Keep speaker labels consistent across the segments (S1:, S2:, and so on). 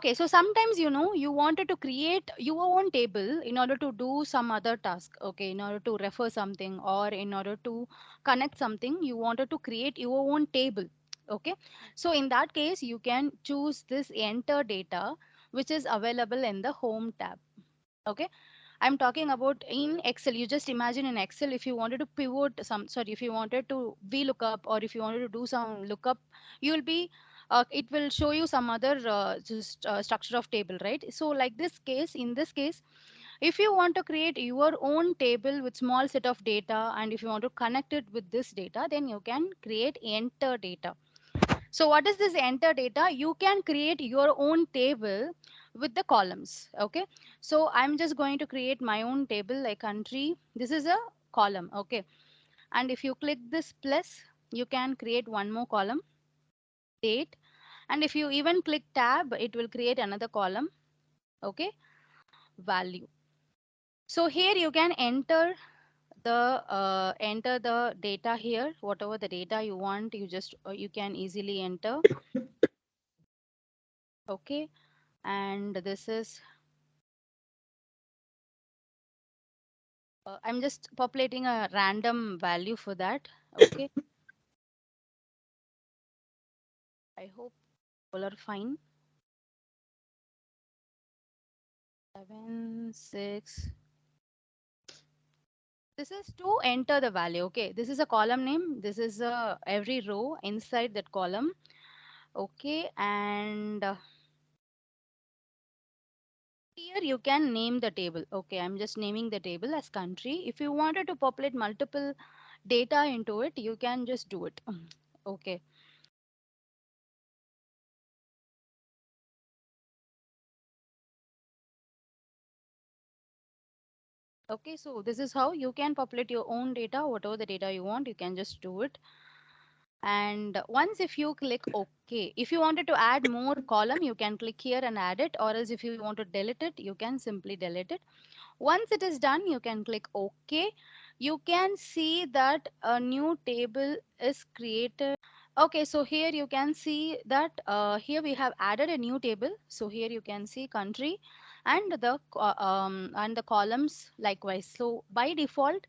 S1: Okay, so sometimes you wanted to create your own table in order to do some other task. Okay, in order to refer something or in order to connect something, you wanted to create your own table. Okay, so in that case, you can choose this enter data, which is available in the home tab. Okay, I'm talking about in Excel. You just imagine in Excel, if you wanted to pivot some, sorry, if you wanted to VLOOKUP or if you wanted to do some lookup, you will be, it will show you some other just structure of table, right? So like this case, in this case, if you want to create your own table with small set of data and if you want to connect it with this data, then you can create enter data. So what is this enter data? You can create your own table with the columns. Okay. So I'm just going to create my own table like country. This is a column. Okay. And if you click this plus, you can create one more column, date. And if you even click tab, it will create another column. Okay. Value. So here you can enter the data here, whatever the data you want, you can easily enter. Okay. And this is I'm just populating a random value for that. Okay, I hope all are fine. 7, 6. This is to enter the value. Okay, this is a column name. This is every row inside that column. Okay, and here you can name the table. Okay, I'm just naming the table as country. If you wanted to populate multiple data into it, you can just do it. Okay. Okay, so this is how you can populate your own data, whatever the data you want, you can just do it. And once if you click OK, if you wanted to add more column, you can click here and add it, or else if you want to delete it, you can simply delete it. Once it is done, you can click OK. You can see that a new table is created. Okay, so here you can see that here we have added a new table. So here you can see country and the columns likewise. So by default,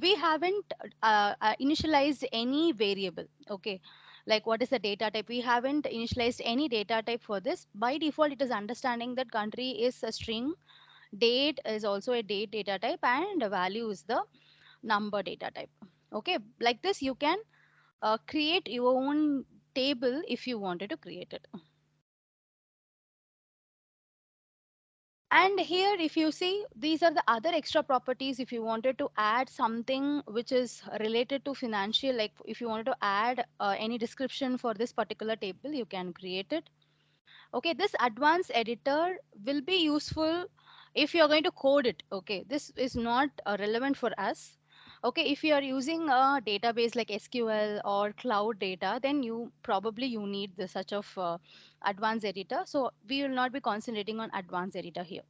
S1: we haven't initialized any variable. Okay, like what is the data type? We haven't initialized any data type for this. By default, it is understanding that country is a string, date is also a date data type, and value is the number data type. Okay, like this you can create your own table if you wanted to create it. And here if you see, these are the other extra properties. If you wanted to add something which is related to financial, like if you wanted to add any description for this particular table, you can create it. Okay, this advanced editor will be useful if you're going to code it. Okay, this is not relevant for us. Okay, if you are using a database like SQL or cloud data, then you need this such of advanced editor. So we will not be concentrating on advanced editor here.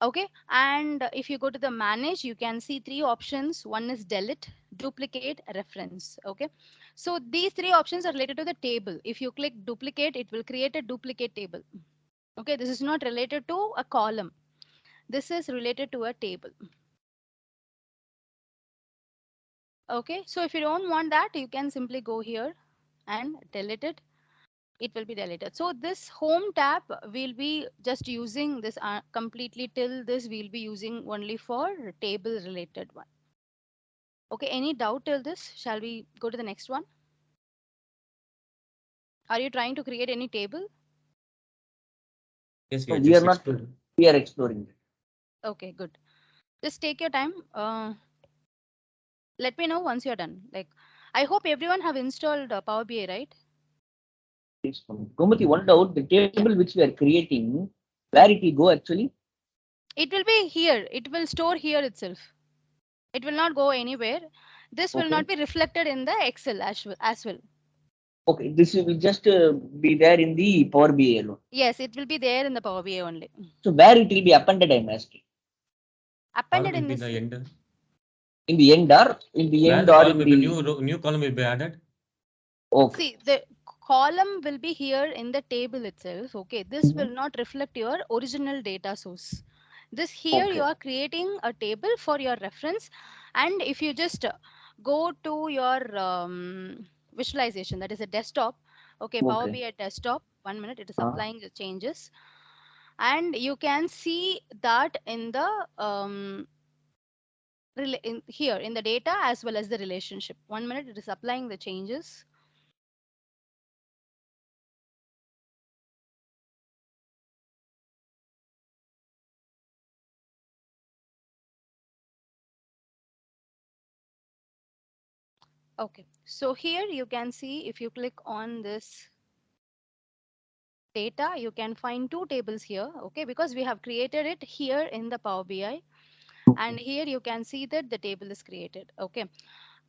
S1: Okay, and if you go to the manage, you can see three options. One is delete, duplicate, reference. Okay, so these three options are related to the table. If you click duplicate, it will create a duplicate table. Okay, this is not related to a column. This is related to a table. Okay, so if you don't want that, you can simply go here and delete it. It will be deleted. So this home tab will be just using this completely till this we'll be using only for table related one. Okay, any doubt till this? Shall we go to the next one? Are you trying to create any table?
S2: Yes, we
S3: No,
S2: are
S3: we are
S2: just
S3: not.
S2: exploring.
S3: We are exploring.
S1: Okay, good. Just take your time. Let me know once you're done. Like, I hope everyone have installed Power BI, right?
S3: Gomati, one doubt: the table
S1: Yeah,
S3: which we are creating, where it will go actually?
S1: it will be here. It will store here itself. It will not go anywhere. This will not
S3: Okay.
S1: be reflected in the Excel as well.
S3: Okay. This will just be there in the Power BI alone.
S1: Yes, it will be there in the Power BI only.
S3: So where it will be appended, I'm asking.
S2: Column
S1: Appended
S2: will
S1: in
S2: be in
S1: this.
S2: the end.
S3: In the end, or in the
S2: Where
S3: end,
S2: the
S3: or
S2: column
S3: in
S2: will be
S3: the.
S2: new column will be added.
S3: Okay.
S1: See, the column will be here in the table itself. Okay, this
S3: Mhm.
S1: will not reflect your original data source. This here you
S3: Okay.
S1: are creating a table for your reference, and if you just go to your visualization, that is a desktop. Okay, Power
S3: Okay.
S1: BI desktop. 1 minute, it is
S3: Uh,
S1: applying the changes, and you can see that in the here in the data as well as the relationship. 1 minute, it is applying the changes. Okay, so here you can see, if you click on this data, you can find two tables here. Okay, because we have created it here in the Power BI, and
S3: okay.
S1: here you can see that the table is created. Okay,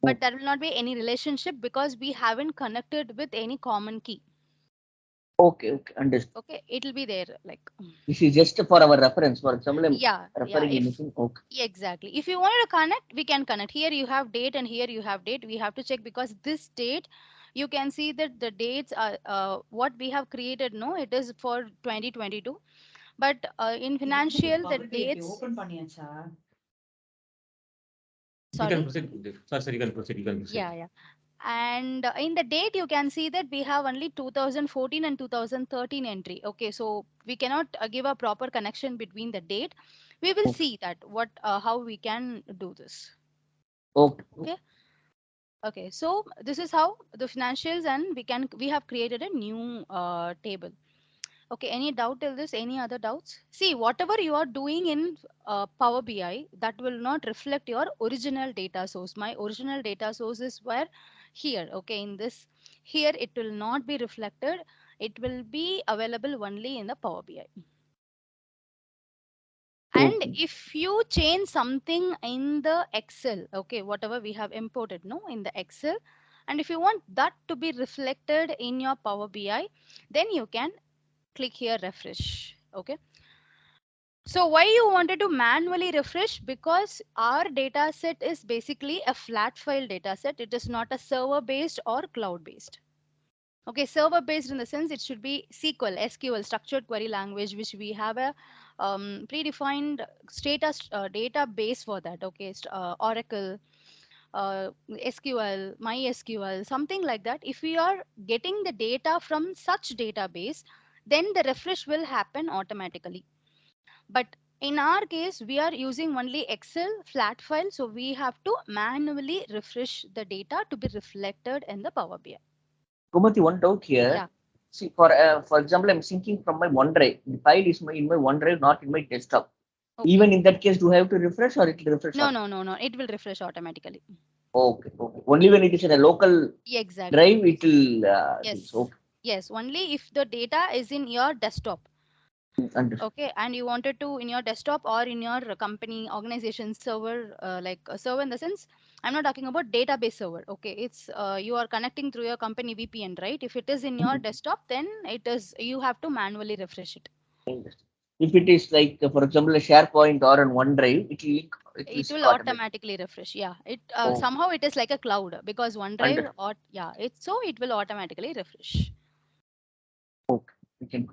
S1: but
S3: Okay.
S1: there will not be any relationship because we haven't connected with any common key.
S3: Okay. Okay. Understood.
S1: Okay, it will be there like
S3: This is just for our reference. For example, I'm
S1: yeah,
S3: referring
S1: if
S3: anything. Okay.
S1: yeah, exactly. If you wanted to connect, we can connect. Here you have date and here you have date. We have to check because this date, you can see that the dates are what we have created. No, it is for 2022. But in financial, the dates.
S2: You can
S1: Sorry.
S2: proceed. Sorry, sorry, you can proceed. You can proceed.
S1: Yeah, yeah. And in the date, you can see that we have only 2014 and 2013 entry. Okay, so we cannot give a proper connection between the date. We will
S3: Okay.
S1: see that what how we can do this.
S3: Okay. Okay.
S1: Okay. Okay, so this is how the financials, and we have created a new table. Okay, any doubt till this? Any other doubts? See, whatever you are doing in Power BI, that will not reflect your original data source. My original data sources were here. Okay, in this here it will not be reflected. It will be available only in the Power BI. And
S3: Okay.
S1: if you change something in the Excel, okay, whatever we have imported, no, in the Excel, and if you want that to be reflected in your Power BI, then you can click here refresh. Okay. So why you wanted to manually refresh? Because our data set is basically a flat file data set. It is not a server based or cloud based. Okay, server based in the sense it should be SQL, structured query language, which we have a predefined status database for that. Okay, Oracle, SQL, MySQL, something like that. If we are getting the data from such database, then the refresh will happen automatically. But in our case, we are using only Excel flat file, so we have to manually refresh the data to be reflected in the Power BI.
S3: Kumati, one doubt here.
S1: Yeah.
S3: See, for example, I'm syncing from my OneDrive. The file is in my OneDrive, not in my desktop.
S1: Okay.
S3: Even in that case, do I have to refresh or it will refresh
S1: No,
S3: on?
S1: no, no, no. It will refresh automatically.
S3: Okay. Okay. Only when it is in a local
S1: Exactly.
S3: drive, it will this.
S1: Yes.
S3: Okay.
S1: Yes. Only if the data is in your desktop.
S3: Understood.
S1: Okay. And you wanted to in your desktop or in your company organization server, like a server in the sense, I'm not talking about database server. Okay. It's you are connecting through your company VPN, right? If it is in your desktop, then it is you have to manually refresh it.
S3: Understood. If it is like, for example, a SharePoint or an OneDrive, it will
S1: It
S3: sync
S1: will
S3: automatically.
S1: automatically refresh. Yeah. It
S3: Oh,
S1: somehow it is like a cloud because OneDrive
S3: understood.
S1: or yeah, it's so it will automatically refresh.
S3: Okay. We can.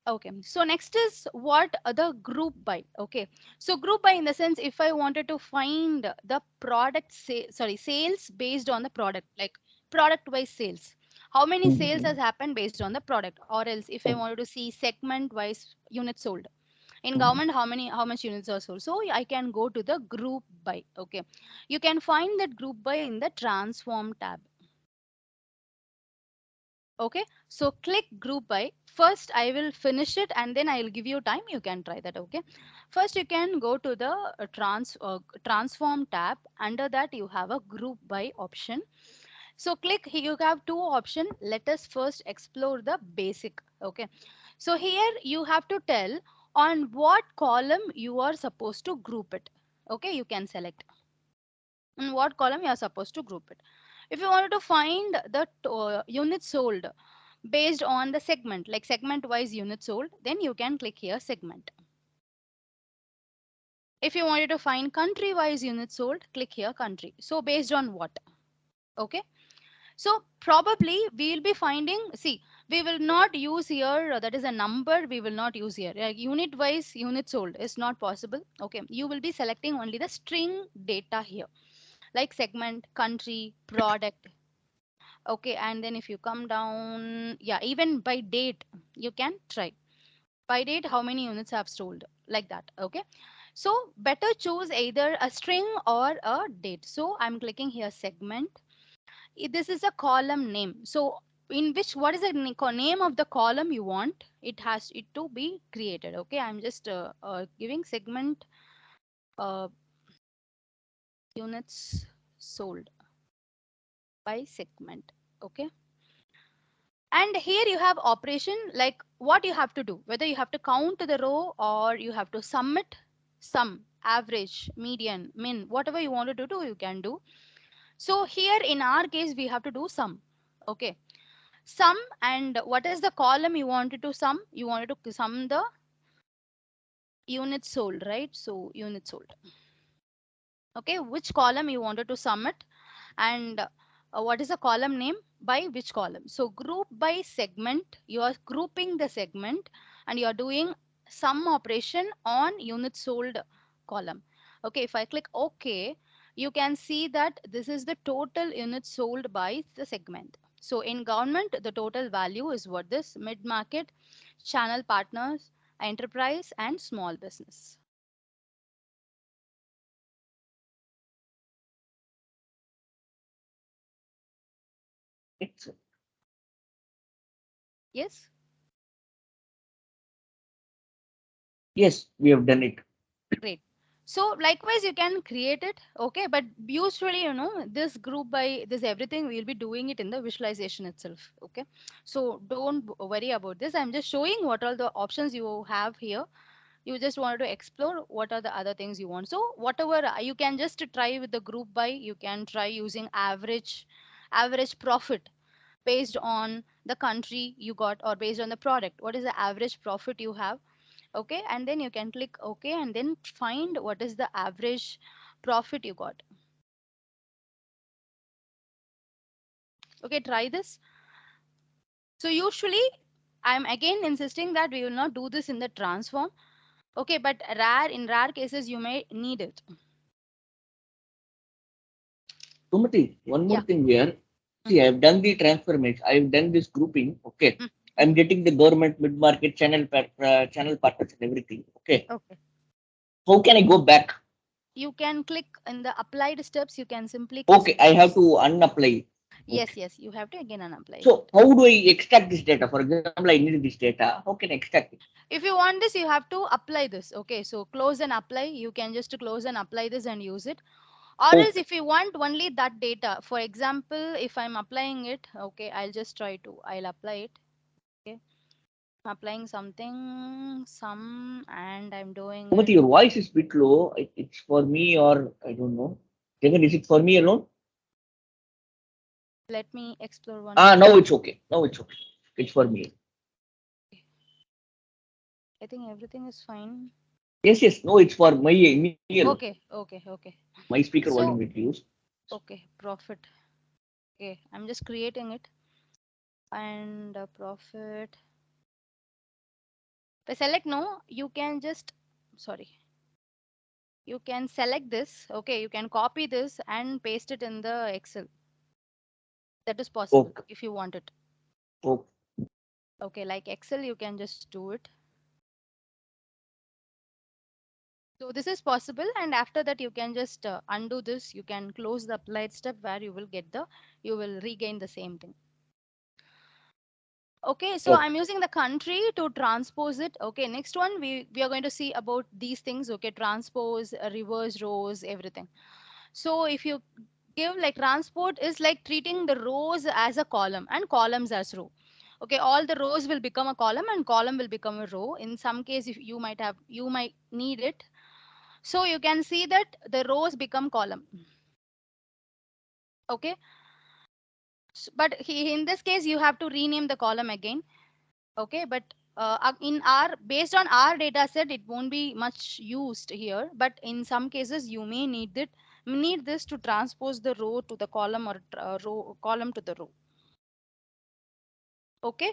S1: Okay, so next is what the group by. Okay, so group by in the sense if I wanted to find the product sales based on the product, like product wise sales, how many sales
S3: Mhm.
S1: has happened based on the product, or else if I wanted to see segment wise units sold in
S3: Mhm.
S1: government, how much units are sold, so I can go to the group by. Okay, you can find that group by in the transform tab. Okay, so click group by. First, I will finish it and then I will give you time. You can try that. Okay, first you can go to the transform tab. Under that, you have a group by option. So click here. You have two options. Let us first explore the basic. Okay, so here you have to tell on what column you are supposed to group it. Okay, you can select in what column you are supposed to group it. If you wanted to find the units sold based on the segment, like segment wise units sold, then you can click here segment. If you wanted to find country wise units sold, click here country. So based on what? Okay, So probably we will be finding, see, we will not use here, that is a number we will not use here. Unit wise, unit sold is not possible. Okay, you will be selecting only the string data here, like segment, country, product. Okay, and then if you come down, yeah, even by date, you can try. By date, how many units have sold, like that. Okay, so better choose either a string or a date. So I'm clicking here segment. This is a column name. So in which, what is the name of the column you want it has it to be created. Okay, I'm just giving segment uh, units sold by segment. Okay, and here you have operation, like what you have to do, whether you have to count the row or you have to submit sum, average, median, min, whatever you want to do you can do. So here in our case we have to do sum. Okay, sum, and what is the column you wanted to sum? You wanted to sum the units sold, right? So units sold. Okay, which column you wanted to sum it, and what is the column name, by which column. So group by segment, you are grouping the segment and you are doing sum operation on units sold column. Okay, if I click OK, you can see that this is the total units sold by the segment. So in government, the total value is what, this mid market, channel partners, enterprise, and small business.
S3: It's,
S1: Yes.
S3: yes, we have done it.
S1: Great. So likewise, you can create it. Okay, but usually, this group by this everything we'll be doing it in the visualization itself. Okay, so don't worry about this. I'm just showing what are the options you have here. You just wanted to explore what are the other things you want. So whatever you can just try with the group by, you can try using average profit based on the country you got, or based on the product. What is the average profit you have? Okay, and then you can click OK and then find what is the average profit you got. Okay, try this. So usually I'm again insisting that we will not do this in the transform. Okay, but in rare cases you may need it.
S3: Sumati, one more
S1: Yeah.
S3: thing here. See,
S1: Mm-hmm.
S3: I've done the transformation. I've done this grouping. Okay. I'm
S1: Mm-hmm.
S3: getting the government, mid-market, channel partners and everything. Okay.
S1: Okay,
S3: How can I go back?
S1: you can click in the applied steps, you can simply click
S3: Okay, I have to
S1: steps.
S3: unapply.
S1: Yes,
S3: Okay.
S1: yes, you have to again unapply it.
S3: So how do I extract this data? For example, I need this data. How can I extract it?
S1: If you want this, you have to apply this. Okay, so close and apply, you can just close and apply this and use it. Or else
S3: Okay.
S1: if you want only that data, for example, if I'm applying it, okay, I'll apply it. Okay, I'm applying something, some, and I'm doing
S3: Sumati,
S1: it.
S3: your voice is bit low. It's for me or I don't know. Jagan, is it for me alone?
S1: Let me explore one
S3: Ah,
S1: more.
S3: now it's okay. Now it's okay. It's for me.
S1: I think everything is fine.
S3: Yes, yes. No, it's for me alone.
S1: Okay, okay, okay.
S3: My speaker volume
S1: So,
S3: will use.
S1: okay, profit. Okay, I'm just creating it. And profit. If I select no, you can just, sorry, you can select this. Okay, you can copy this and paste it in the Excel. That is possible
S3: Okay.
S1: if you want it.
S3: Okay.
S1: Okay, like Excel, you can just do it. So this is possible, and after that you can just undo this. You can close the applied step where you will regain the same thing. Okay, so
S3: Okay.
S1: I'm using the country to transpose it. Okay, next one we are going to see about these things. Okay, transpose, reverse rows, everything. So if you give, like, transport is like treating the rows as a column and columns as row. Okay, all the rows will become a column and column will become a row. In some case, if you might need it. So you can see that the rows become column. Okay, but in this case you have to rename the column again. Okay, but in our, based on our data set, it won't be much used here, but in some cases you may need it, We need this to transpose the row to the column, or row column to the row. Okay.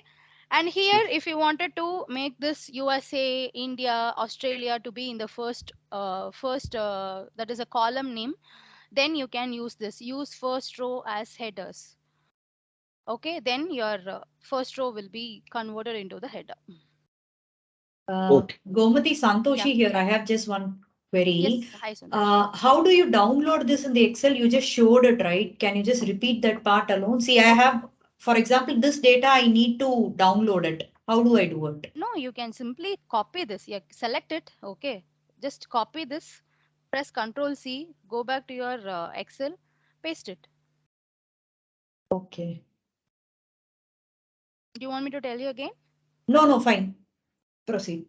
S1: And here, if you wanted to make this USA, India, Australia to be in the first, that is a column name, then you can use this. Use first row as headers. Okay, then your first row will be converted into the header.
S3: Okay.
S4: Gomati
S1: Yeah.
S4: Santoshi here. I have just one query.
S1: Yes. Hi, Suntosh.
S4: How do you download this in the Excel? You just showed it, right? Can you just repeat that part alone? See, I have, for example, this data, I need to download it. How do I do it?
S1: No, you can simply copy this. Yeah, select it. Okay. Just copy this. Press Control C. Go back to your Excel. Paste it.
S4: Okay.
S1: Do you want me to tell you again?
S4: No, no, fine. Proceed.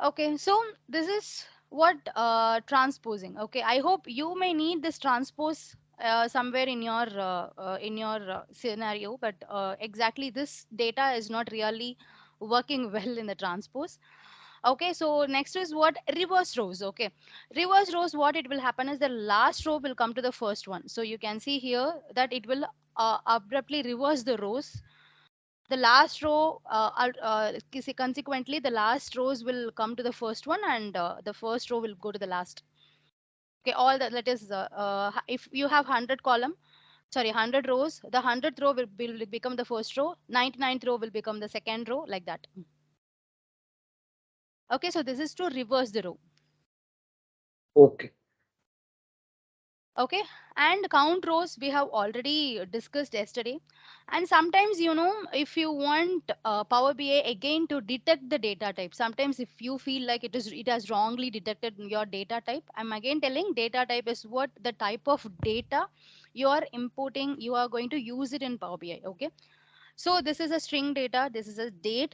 S1: Okay, so this is what transposing. Okay, I hope you may need this transpose somewhere in your scenario, but exactly this data is not really working well in the transpose. Okay, so next is what reverse rows. Okay, reverse rows, what it will happen is the last row will come to the first one. So you can see here that it will abruptly reverse the rows. The last row consequently the last rows will come to the first one, and the first row will go to the last. Okay, all that is if you have 100 column, sorry, 100 rows, the 100th row will become the first row, 99th row will become the second row, like that. Okay, so this is to reverse the row.
S3: Okay.
S1: Okay, and count rows we have already discussed yesterday. And sometimes, if you want Power BI again to detect the data type, sometimes if you feel like it has wrongly detected your data type, I'm again telling data type is what the type of data you are importing, you are going to use it in Power BI. Okay, so this is a string data, this is a date,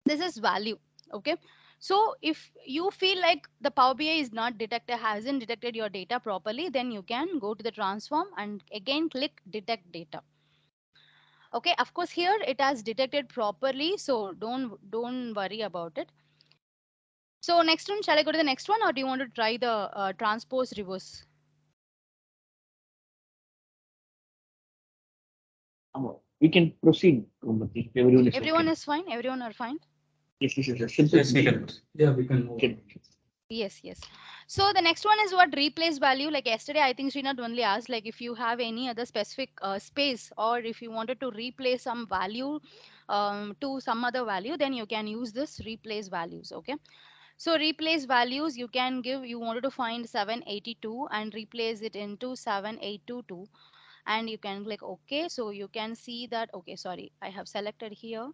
S1: this is value. Okay, so if you feel like the Power BI is not detected, hasn't detected your data properly, then you can go to the transform and again click detect data. Okay, of course here it has detected properly, so don't worry about it. So next one, shall I go to the next one, or do you want to try the transpose reverse?
S3: We can proceed, Gomati. Everyone is
S1: Everyone
S3: okay.
S1: is fine, everyone are fine.
S3: Yes, yes, yes. Simple.
S2: Yes, we can. Yeah, we can move.
S3: Okay.
S1: Yes, yes. So the next one is what replace value. Like yesterday, I think Srinath only asked like if you have any other specific space, or if you wanted to replace some value to some other value, then you can use this replace values. Okay. So replace values, you can give, you wanted to find 782 and replace it into 7822, and you can click OK. So you can see that, okay, sorry, I have selected here.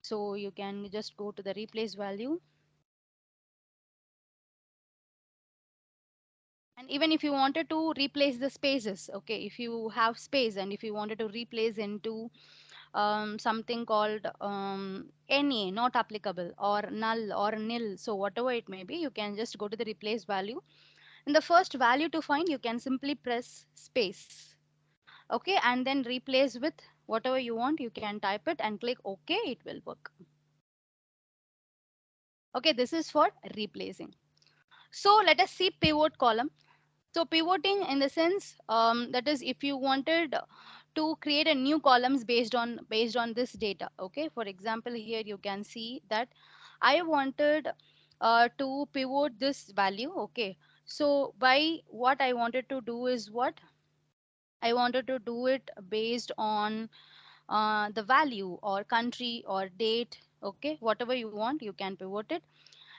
S1: So you can just go to the replace value. And even if you wanted to replace the spaces, okay, if you have space and if you wanted to replace into something called NA, not applicable, or null or nil, so whatever it may be, you can just go to the replace value. In the first value to find, you can simply press space. Okay, and then replace with whatever you want. You can type it and click OK, it will work. Okay, this is for replacing. So let us see pivot column. So pivoting in the sense that is if you wanted to create a new columns based on this data. Okay, for example, here you can see that I wanted to pivot this value. Okay, so by what I wanted to do is what I wanted to do it based on the value or country or date. Okay, whatever you want, you can pivot it.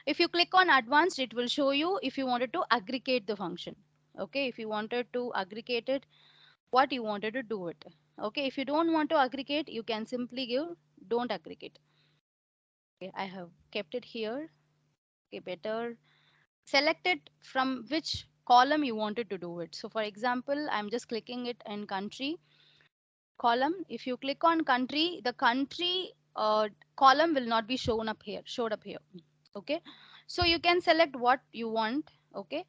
S1: If you click on advanced, it will show you if you wanted to aggregate the function. Okay, if you wanted to aggregate it, what you wanted to do it. Okay, if you don't want to aggregate, you can simply give don't aggregate. Okay, I have kept it here. Okay, better select it from which column you wanted to do it. So for example, I'm just clicking it in country column. If you click on country, the country column will not be showed up here. Okay, so you can select what you want. Okay,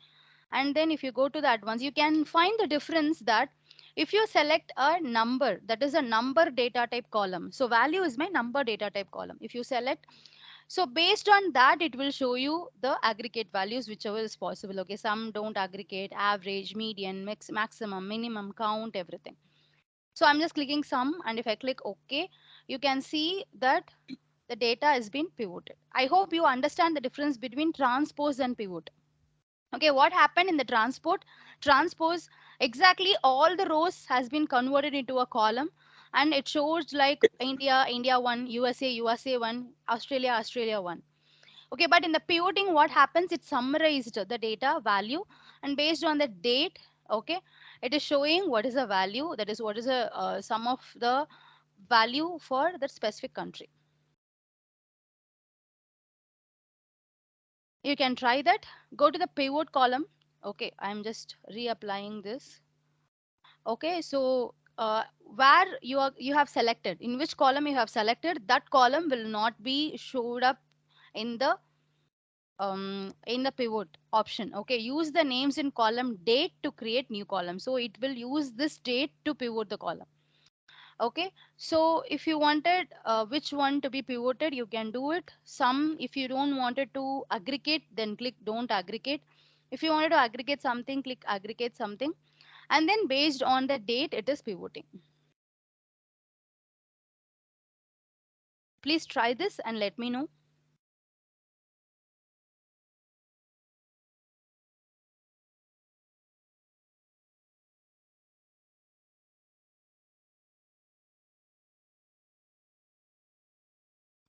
S1: and then if you go to the advanced, you can find the difference that if you select a number, that is a number data type column, so value is my number data type column. If you select So based on that, it will show you the aggregate values, whichever is possible. Okay, some don't aggregate, average, median, mix, maximum, minimum, count, everything. So I'm just clicking sum, and if I click OK, you can see that the data has been pivoted. I hope you understand the difference between transpose and pivot. Okay, what happened in the transpose, exactly all the rows has been converted into a column, and it shows like India 1, USA 1, Australia 1. Okay, but in the pivoting, what happens, it summarized the data value, and based on the date, okay, it is showing what is the value, that is what is the sum of the value for that specific country. You can try that. Go to the pivot column. Okay, I'm just reapplying this. Okay, so where you have selected, in which column you have selected, that column will not be showed up in the pivot option. Okay, use the names in column date to create new column, so it will use this date to pivot the column. Okay, so if you wanted which one to be pivoted, you can do it. Some, if you don't want it to aggregate, then click don't aggregate. If you wanted to aggregate something, click aggregate something, and then based on the date, it is pivoting. Please try this and let me know.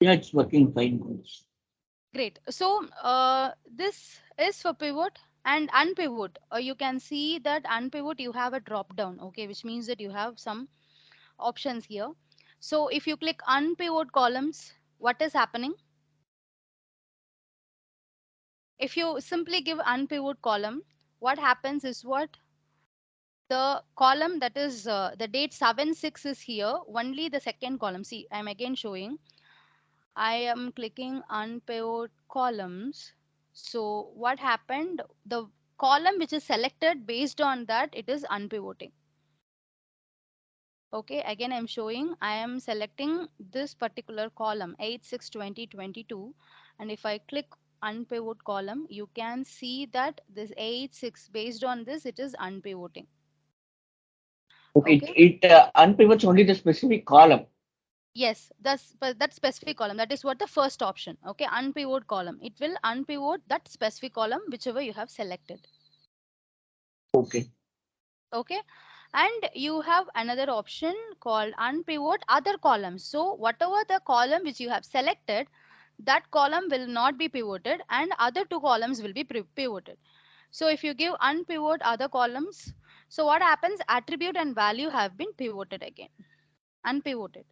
S3: Yeah, it's working fine.
S1: Great. So this is for pivot and unpivot. You can see that unpivot, you have a drop down, okay, which means that you have some options here. So if you click unpivot columns, what is happening? If you simply give unpivot column, what happens is what the column that is the date 7/6 is here, only the second column. See, I'm again showing. I am clicking unpivot columns. So what happened? The column which is selected, based on that, it is unpivoting. Okay, again I'm showing, I am selecting this particular column 8/6/2022, and if I click unpivot column, you can see that this 8/6, based on this, it is unpivoting.
S3: Okay,
S1: Okay,
S3: it unpivots only the specific column.
S1: yes, but that specific column, that is what the first option. Okay, unpivot column, it will unpivot that specific column whichever you have selected.
S3: Okay.
S1: Okay, and you have another option called unpivot other columns. So whatever the column which you have selected, that column will not be pivoted, and other two columns will be pivoted. So if you give unpivot other columns, so what happens, attribute and value have been pivoted again, unpivoted.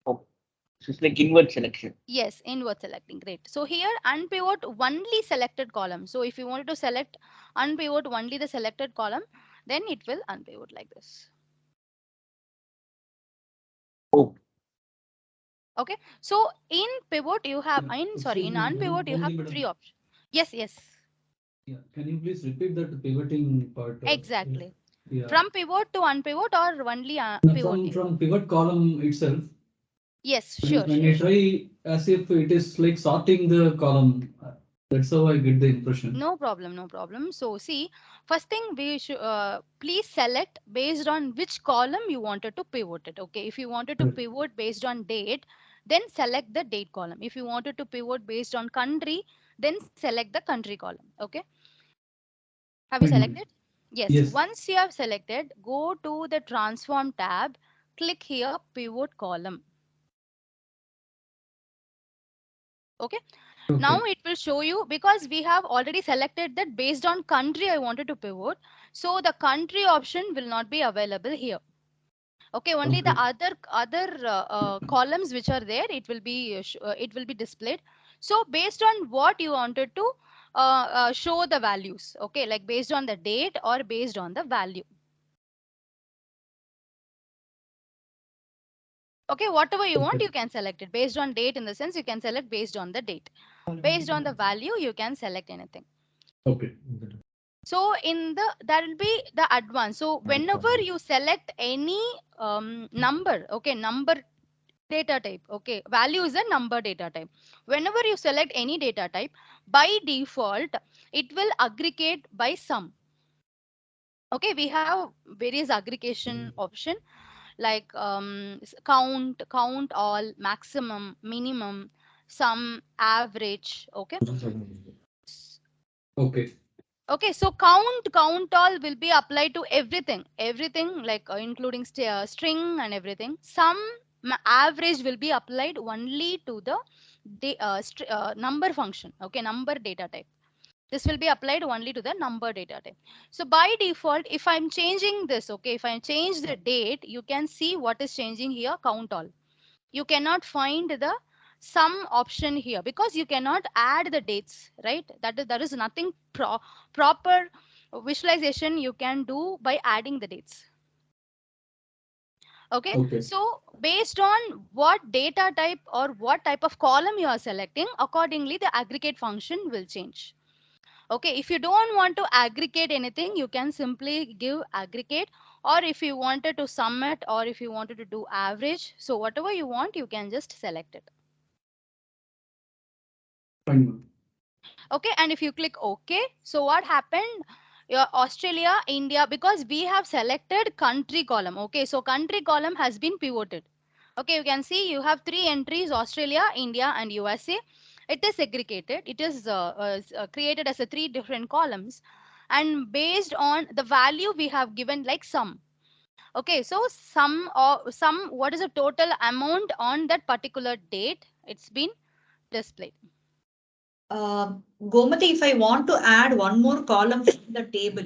S3: Okay. So it's like invert selection.
S1: Yes, inward selecting. Great. So here unpivot only selected column. So if you wanted to select unpivot only the selected column, then it will unpivot like this.
S3: Oh,
S1: Okay, so in pivot you have,
S2: Yeah.
S1: in
S2: Excuse me,
S1: unpivot you have
S2: Bhumini
S1: three
S2: madam.
S1: options. Yes, yes,
S2: Yeah. Can you please repeat that pivoting part?
S1: exactly.
S2: Yeah.
S1: From pivot to unpivot or only
S2: Now
S1: pivoting?
S2: from pivot column itself,
S1: Yes,
S2: when
S1: sure,
S2: when
S1: sure,
S2: I
S1: sure.
S2: try as if it is like sorting the column, that's how I get the impression.
S1: No problem, no problem. So see, first thing we should please select based on which column you wanted to pivot it. Okay, if you wanted to
S2: Correct.
S1: pivot based on date, then select the date column. If you wanted to pivot based on country, then select the country column. Okay, have you
S2: Fine.
S1: selected? Yes.
S2: Yes.
S1: Once you have selected, go to the transform tab, click here pivot column. Okay. Now
S2: Okay.
S1: it will show you, because we have already selected that based on country I wanted to pivot. So the country option will not be available here. Okay. Only the
S2: Okay.
S1: other columns which are there, it will be displayed. So based on what you wanted to show the values. Okay. Like based on the date or based on the value. Okay, whatever you want,
S2: Okay.
S1: you can select it. Based on date, in the sense, you can select based on the date. Based on the value, you can select anything.
S2: Okay.
S1: So in the, that will be the advanced. So whenever you select any number, okay, number data type. Okay, value is a number data type. Whenever you select any data type, by default, it will aggregate by sum. Okay, we have various aggregation option like count all, maximum, minimum, sum, average. Okay.
S2: Okay.
S1: Okay, so count all will be applied to everything like including string and everything. Some average will be applied only to the number function. Okay, number data type. This will be applied only to the number data type. So by default, if I'm changing this, okay, if I change the date, you can see what is changing here, count all. You cannot find the sum option here because you cannot add the dates, right? That is nothing proper visualization you can do by adding the dates. Okay,
S2: Okay.
S1: so based on what data type or what type of column you are selecting, accordingly the aggregate function will change. Okay, if you don't want to aggregate anything, you can simply give aggregate, or if you wanted to sum it, or if you wanted to do average, so whatever you want, you can just select it.
S2: Fine, ma'am.
S1: Okay, and if you click OK, so what happened? Your Australia, India, because we have selected country column. Okay, so country column has been pivoted. Okay, you can see you have three entries: Australia, India, and USA. It is segregated. It is created as a three different columns, and based on the value we have given like sum. Okay, so sum, what is the total amount on that particular date? It's been displayed.
S4: Gomati, if I want to add one more column from the table,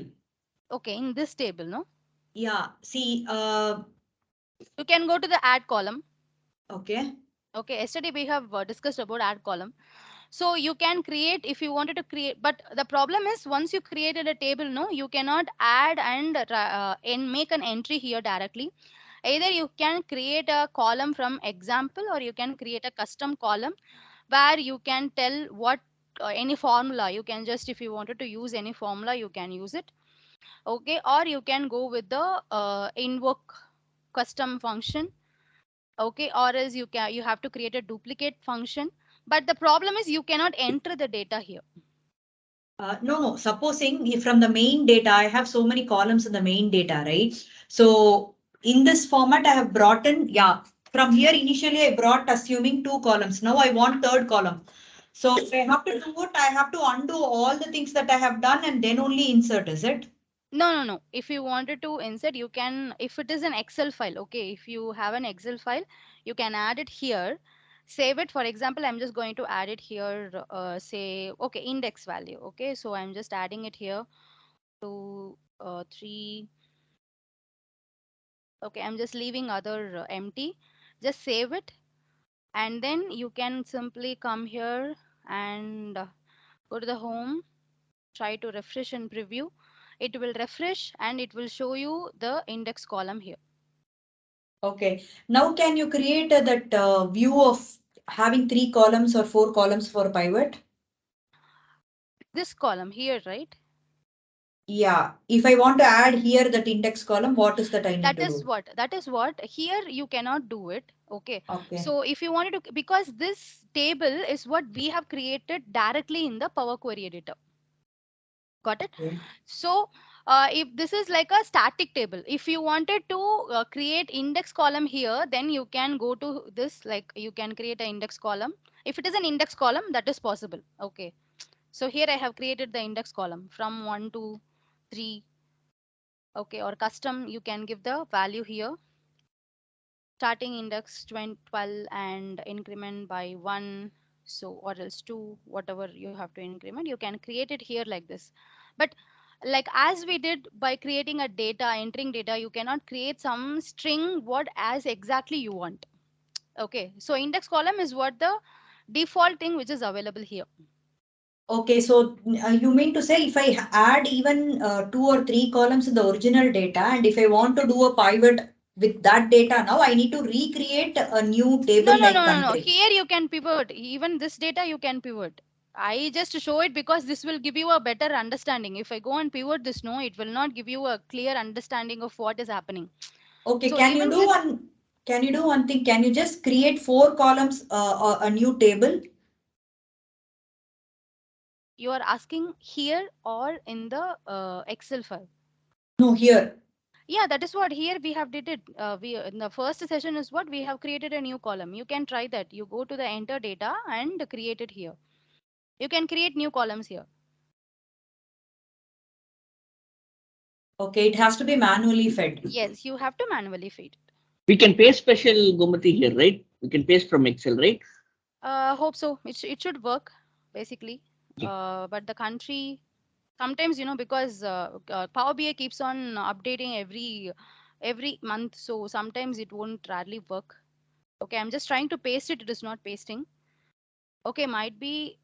S1: Okay, in this table, no?
S4: yeah, see,
S1: You can go to the add column.
S4: okay.
S1: Okay, yesterday we have discussed about add column. So you can create if you wanted to create, but the problem is once you created a table, no, you cannot add and make an entry here directly. Either you can create a column from example, or you can create a custom column where you can tell what any formula you can just, if you wanted to use any formula, you can use it. Okay, or you can go with the invoke custom function. Okay, or else you have to create a duplicate function, but the problem is you cannot enter the data here.
S4: No. Supposing if from the main data, I have so many columns in the main data, right? So in this format, I have brought in, yeah, from here initially I brought assuming two columns. Now I want third column. So if I have to do it, I have to undo all the things that I have done and then only insert, is it?
S1: No. If you wanted to insert, you can, if it is an Excel file, okay, if you have an Excel file, you can add it here, save it. For example, I'm just going to add it here, say, okay, index value. Okay, so I'm just adding it here to 3. Okay, I'm just leaving other empty. Just save it, and then you can simply come here and go to the home, try to refresh and preview. It will refresh and it will show you the index column here.
S4: Okay. Now can you create that view of having three columns or four columns for pivot?
S1: This column here, right?
S4: Yeah. If I want to add here that index column, what is that I need
S1: That
S4: to
S1: is
S4: do?
S1: what, here you cannot do it. Okay.
S4: Okay.
S1: So if you wanted to, because this table is what we have created directly in the Power Query editor. Got it?
S4: Okay.
S1: So if this is like a static table, if you wanted to create index column here, then you can go to this, like you can create an index column. If it is an index column, that is possible. Okay. So here I have created the index column from 1 to 3. Okay, or custom, you can give the value here. Starting index 20, 12 and increment by 1. So, or else 2, whatever you have to increment, you can create it here like this. But like as we did by creating a data, entering data, you cannot create some string what as exactly you want. Okay, so index column is what the default thing which is available here.
S4: Okay, so you mean to say if I add even two or three columns in the original data, and if I want to do a pivot with that data now, I need to recreate a new
S1: No,
S4: table
S1: no,
S4: like
S1: no, no, no.
S4: country.
S1: Here you can pivot. Even this data you can pivot. I just show it because this will give you a better understanding. If I go and pivot this, no, it will not give you a clear understanding of what is happening.
S4: Okay,
S1: So
S4: can you
S1: even
S4: do
S1: this,
S4: one? Can you do one thing? Can you just create 4 columns, a new table?
S1: You are asking here or in the Excel file?
S4: No, here.
S1: Yeah, that is what here we have did it. We in the first session is what we have created a new column. You can try that. You go to the enter data and create it here. You can create new columns here.
S4: Okay, it has to be manually fed.
S1: Yes, you have to manually feed it.
S3: We can paste special Gomati here, right? We can paste from Excel, right?
S1: Hope so. It should work basically.
S3: Okay.
S1: But the country sometimes because Power BI keeps on updating every month, so sometimes it won't rarely work. Okay, I'm just trying to paste it. It is not pasting. Okay, might be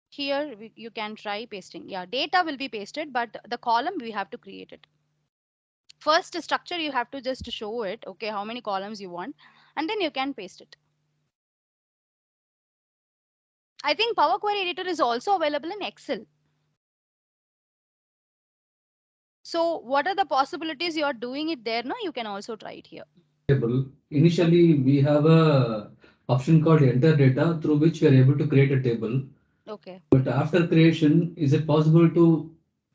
S1: here you can try pasting. Yeah, data will be pasted, but the column we have to create it. First structure you have to just show it. Okay, how many columns you want, and then you can paste it. I think Power Query Editor is also available in Excel. So what are the possibilities you are doing it there? No, you can also try it here.
S2: Table. Initially, we have a option called enter data through which we are able to create a table.
S1: Okay.
S2: But after creation, is it possible to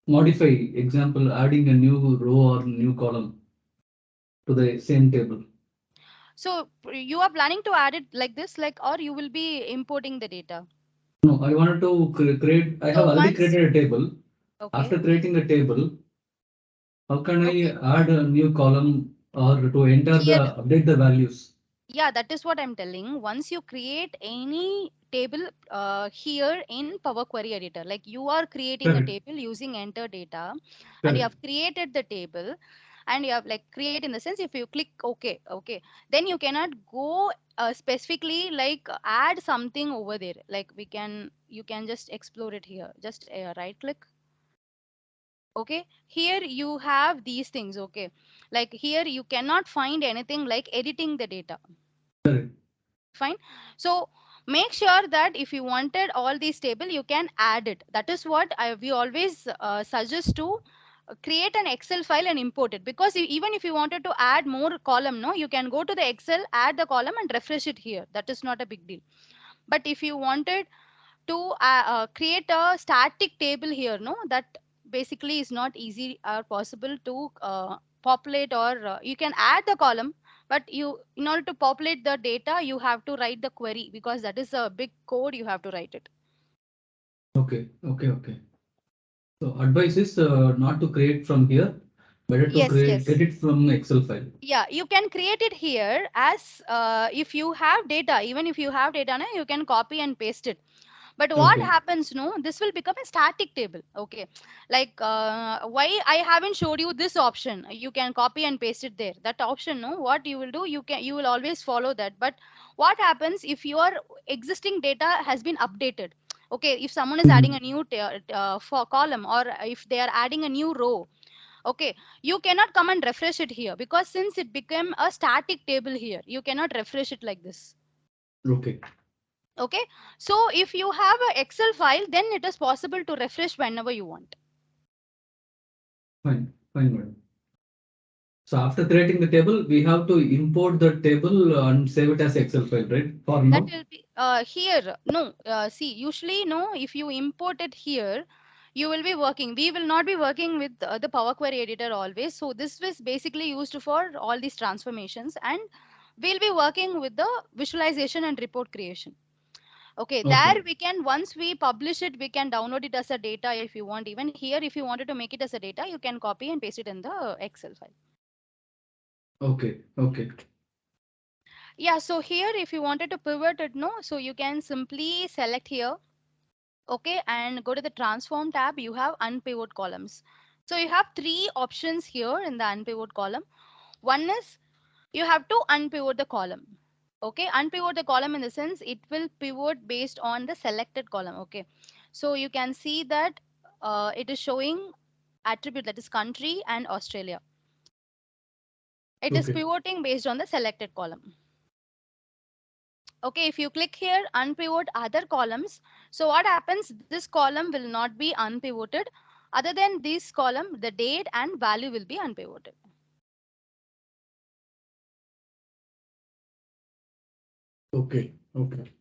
S2: modify, example, adding a new row or new column to the same table?
S1: So you are planning to add it like this, like, or you will be importing the data.
S2: No, I wanted to create, I have
S1: So
S2: already
S1: once,
S2: created a table.
S1: okay,
S2: After creating a table, how can I
S1: okay,
S2: add a new column or to enter
S1: here,
S2: update the values?
S1: yeah, that is what I'm telling. Once you create any table here in Power Query Editor, like you are creating a
S2: Correct,
S1: table using enter data, and you
S2: correct.
S1: have created the table, and you have like create in the sense if you click okay, then you cannot go specifically like add something over there. Like you can just explore it here. Just right click. Okay, here you have these things. Okay, like here you cannot find anything like editing the data.
S2: Correct.
S1: Fine. So make sure that if you wanted all these table you can add it. That is what we always suggest to create an Excel file and import it, because even if you wanted to add more column, no, you can go to the Excel, add the column and refresh it here. That is not a big deal. But if you wanted to create a static table here, no, that basically is not easy or possible to populate, or you can add the column, but you in order to populate the data you have to write the query, because that is a big code, you have to write it.
S2: Okay, okay, okay. So advice is not to create from here, better to
S1: Yes,
S2: create get
S1: yes.
S2: it from Excel file.
S1: Yeah, you can create it here as if you have data, even if you have data, no, you can copy and paste it. But what
S2: Okay.
S1: happens, no, this will become a static table. Okay, like why I haven't showed you this option. You can copy and paste it there. That option, no, what you will do, you will always follow that. But what happens if your existing data has been updated? Okay, if someone is adding
S2: Mhm.
S1: a new for column, or if they are adding a new row, okay, you cannot come and refresh it here, because since it became a static table here, you cannot refresh it like this.
S2: Okay.
S1: Okay, so if you have a Excel file, then it is possible to refresh whenever you want.
S2: Fine. Fine, madam. So after creating the table, we have to import the table and save it as Excel file, right? For
S1: That
S2: now.
S1: will be here. No, see, usually, no, if you import it here, you will be working. We will not be working with the Power Query Editor always. So this was basically used for all these transformations, and we'll be working with the visualization and report creation. Okay, there
S2: Okay.
S1: we can, once we publish it, we can download it as a data if you want. Even here, if you wanted to make it as a data, you can copy and paste it in the Excel file.
S2: Okay. Okay.
S1: Yeah, so here, if you wanted to pivot it, no, so you can simply select here, okay, and go to the transform tab. You have unpivot columns. So you have three options here in the unpivot column. One is you have to unpivot the column. Okay, unpivot the column in the sense it will pivot based on the selected column. Okay, so you can see that it is showing attribute, that is country and Australia. It is
S2: Okay.
S1: pivoting based on the selected column. Okay, if you click here unpivot other columns, so what happens, this column will not be unpivoted. Other than this column, the date and value will be unpivoted.
S2: Okay. Okay.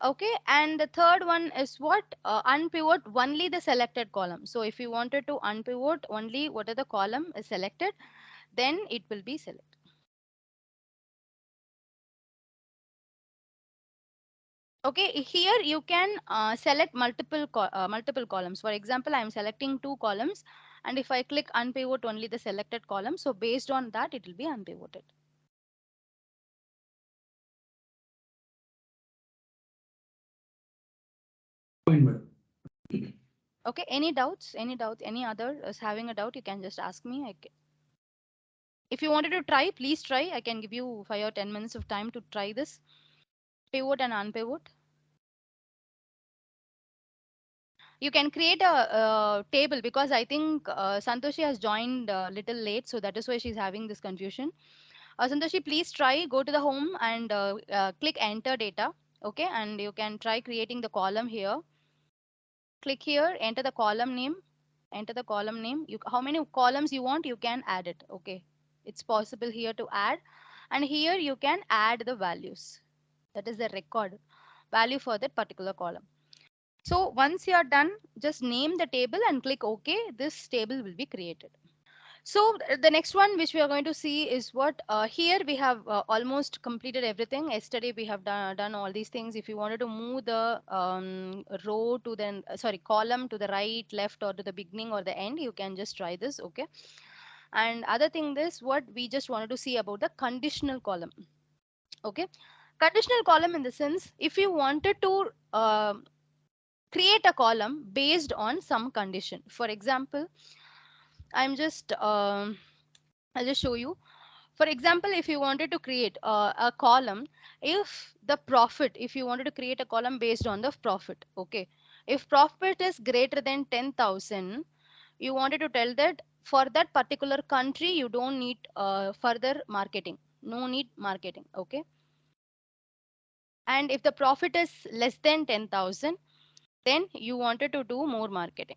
S1: Okay, and the third one is what? Unpivot only the selected column. So if you wanted to unpivot only what are the column is selected, then it will be selected. Okay, here you can select multiple columns. For example, I am selecting two columns, and if I click unpivot only the selected column, so based on that it will be unpivoted.
S2: Fine, madam.
S1: Okay, any doubts? Any doubts? Any other is having a doubt? You can just ask me. If you wanted to try, please try. I can give you 5 or 10 minutes of time to try this pivot and unpivot. You can create a table because I think Santoshi has joined a little late, so that is why she's having this confusion. Santoshi, please try go to the home and click enter data. Okay, and you can try creating the column here. Click here, enter the column name. Enter the column name. How many columns you want, you can add it. Okay, it's possible here to add, and here you can add the values. That is the record value for that particular column. So once you are done, just name the table and click OK. This table will be created. So the next one which we are going to see is what here we have almost completed everything. Yesterday we have done all these things. If you wanted to move the row to the sorry column to the right, left, or to the beginning or the end, you can just try this. Okay. And other thing is what we just wanted to see about the conditional column. Okay. Conditional column in the sense if you wanted to create a column based on some condition. For example, I'm just I'll just show you. For example, if you wanted to create a column, if you wanted to create a column based on the profit, okay. If profit is greater than 10,000, you wanted to tell that for that particular country, you don't need further marketing. No need marketing, okay. And if the profit is less than 10,000, then you wanted to do more marketing.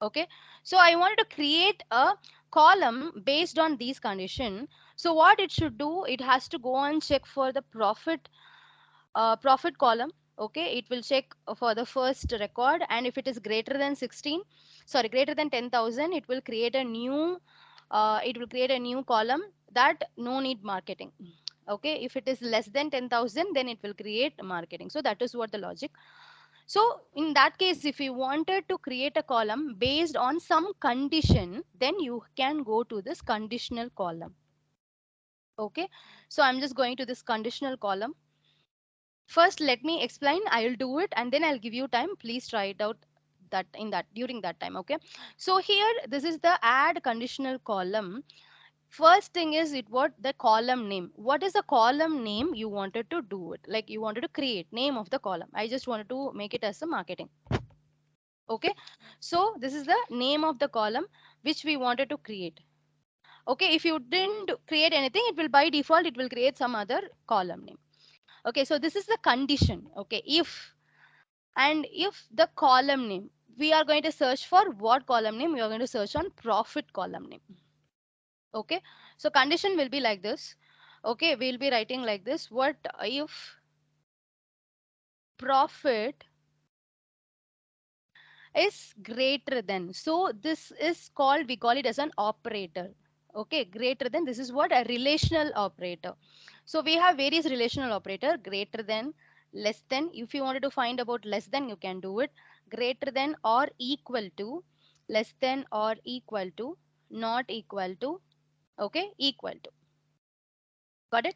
S1: Okay, so I wanted to create a column based on these condition. So what it should do, it has to go and check for the profit column. Okay, it will check for the first record, and if it is greater than 16, sorry, greater than 10,000, it will create a new column that no need marketing. Okay, if it is less than 10,000, then it will create marketing. So that is what the logic. So in that case, if you wanted to create a column based on some condition, then you can go to this conditional column. Okay, so I'm just going to this conditional column. First, let me explain. I'll do it and then I'll give you time. Please try it out during that time. Okay, so here this is the add conditional column. First thing is it what the column name. What is the column name you wanted to do it? Like you wanted to create name of the column. I just wanted to make it as a marketing. Okay, so this is the name of the column which we wanted to create. Okay, if you didn't create anything, it will by default it will create some other column name. Okay, so this is the condition. Okay, if the column name, we are going to search for what column name? We are going to search on profit column name. Okay, so condition will be like this. Okay, we'll be writing like this. What if profit is greater than? So this is called, we call it as an operator. Okay, greater than, this is what a relational operator. So we have various relational operator, greater than, less than. If you wanted to find about less than, you can do it. Greater than or equal to, less than or equal to, not equal to, okay, equal to. Got it?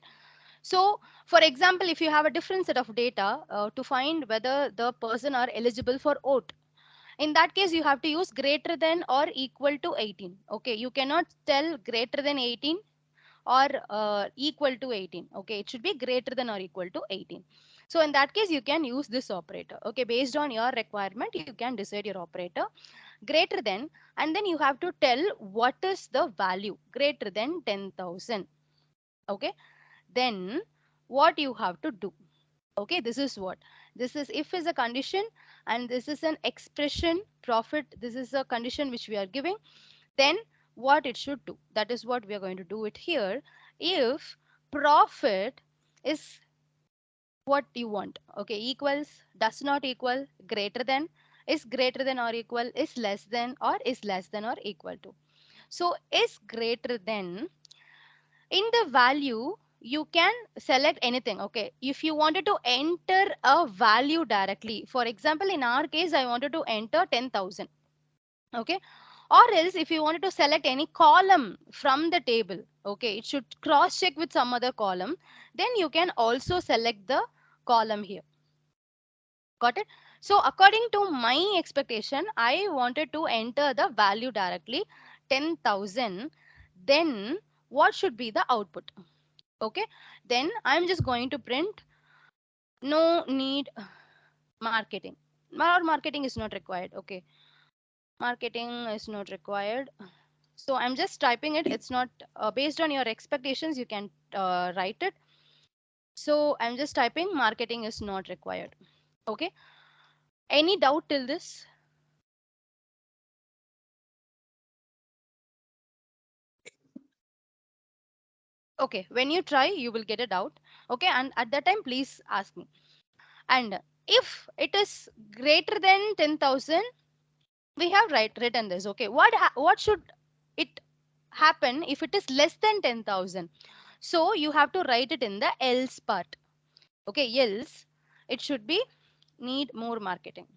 S1: So, for example, if you have a different set of data to find whether the person are eligible for vote, in that case, you have to use greater than or equal to 18. Okay, you cannot tell greater than 18 or equal to 18. Okay, it should be greater than or equal to 18. So in that case, you can use this operator. Okay, based on your requirement, you can decide your operator greater than, and then you have to tell what is the value greater than 10,000. Okay, then what you have to do. Okay, this is what this is. If is a condition and this is an expression profit, this is a condition which we are giving, then what it should do, that is what we are going to do it here. If profit is what you want. Okay, equals, does not equal, greater than, is greater than or equal, is less than, or is less than or equal to. So is greater than, in the value you can select anything. Okay, if you wanted to enter a value directly, for example in our case I wanted to enter 10,000. Okay, or else if you wanted to select any column from the table, okay, it should cross check with some other column, then you can also select the column here. Got it? So according to my expectation, I wanted to enter the value directly, 10,000. Then what should be the output? Okay, then I'm just going to print no need marketing. Or marketing is not required. Okay, marketing is not required. So I'm just typing it. It's not based on your expectations. You can write it. So I'm just typing marketing is not required. Okay. Any doubt till this? Okay. When you try, you will get a doubt. Okay. And at that time, please ask me. And if it is greater than 10,000, we have written this. Okay. What should it happen if it is less than 10,000? So you have to write it in the else part. Okay. Else it should be need more marketing.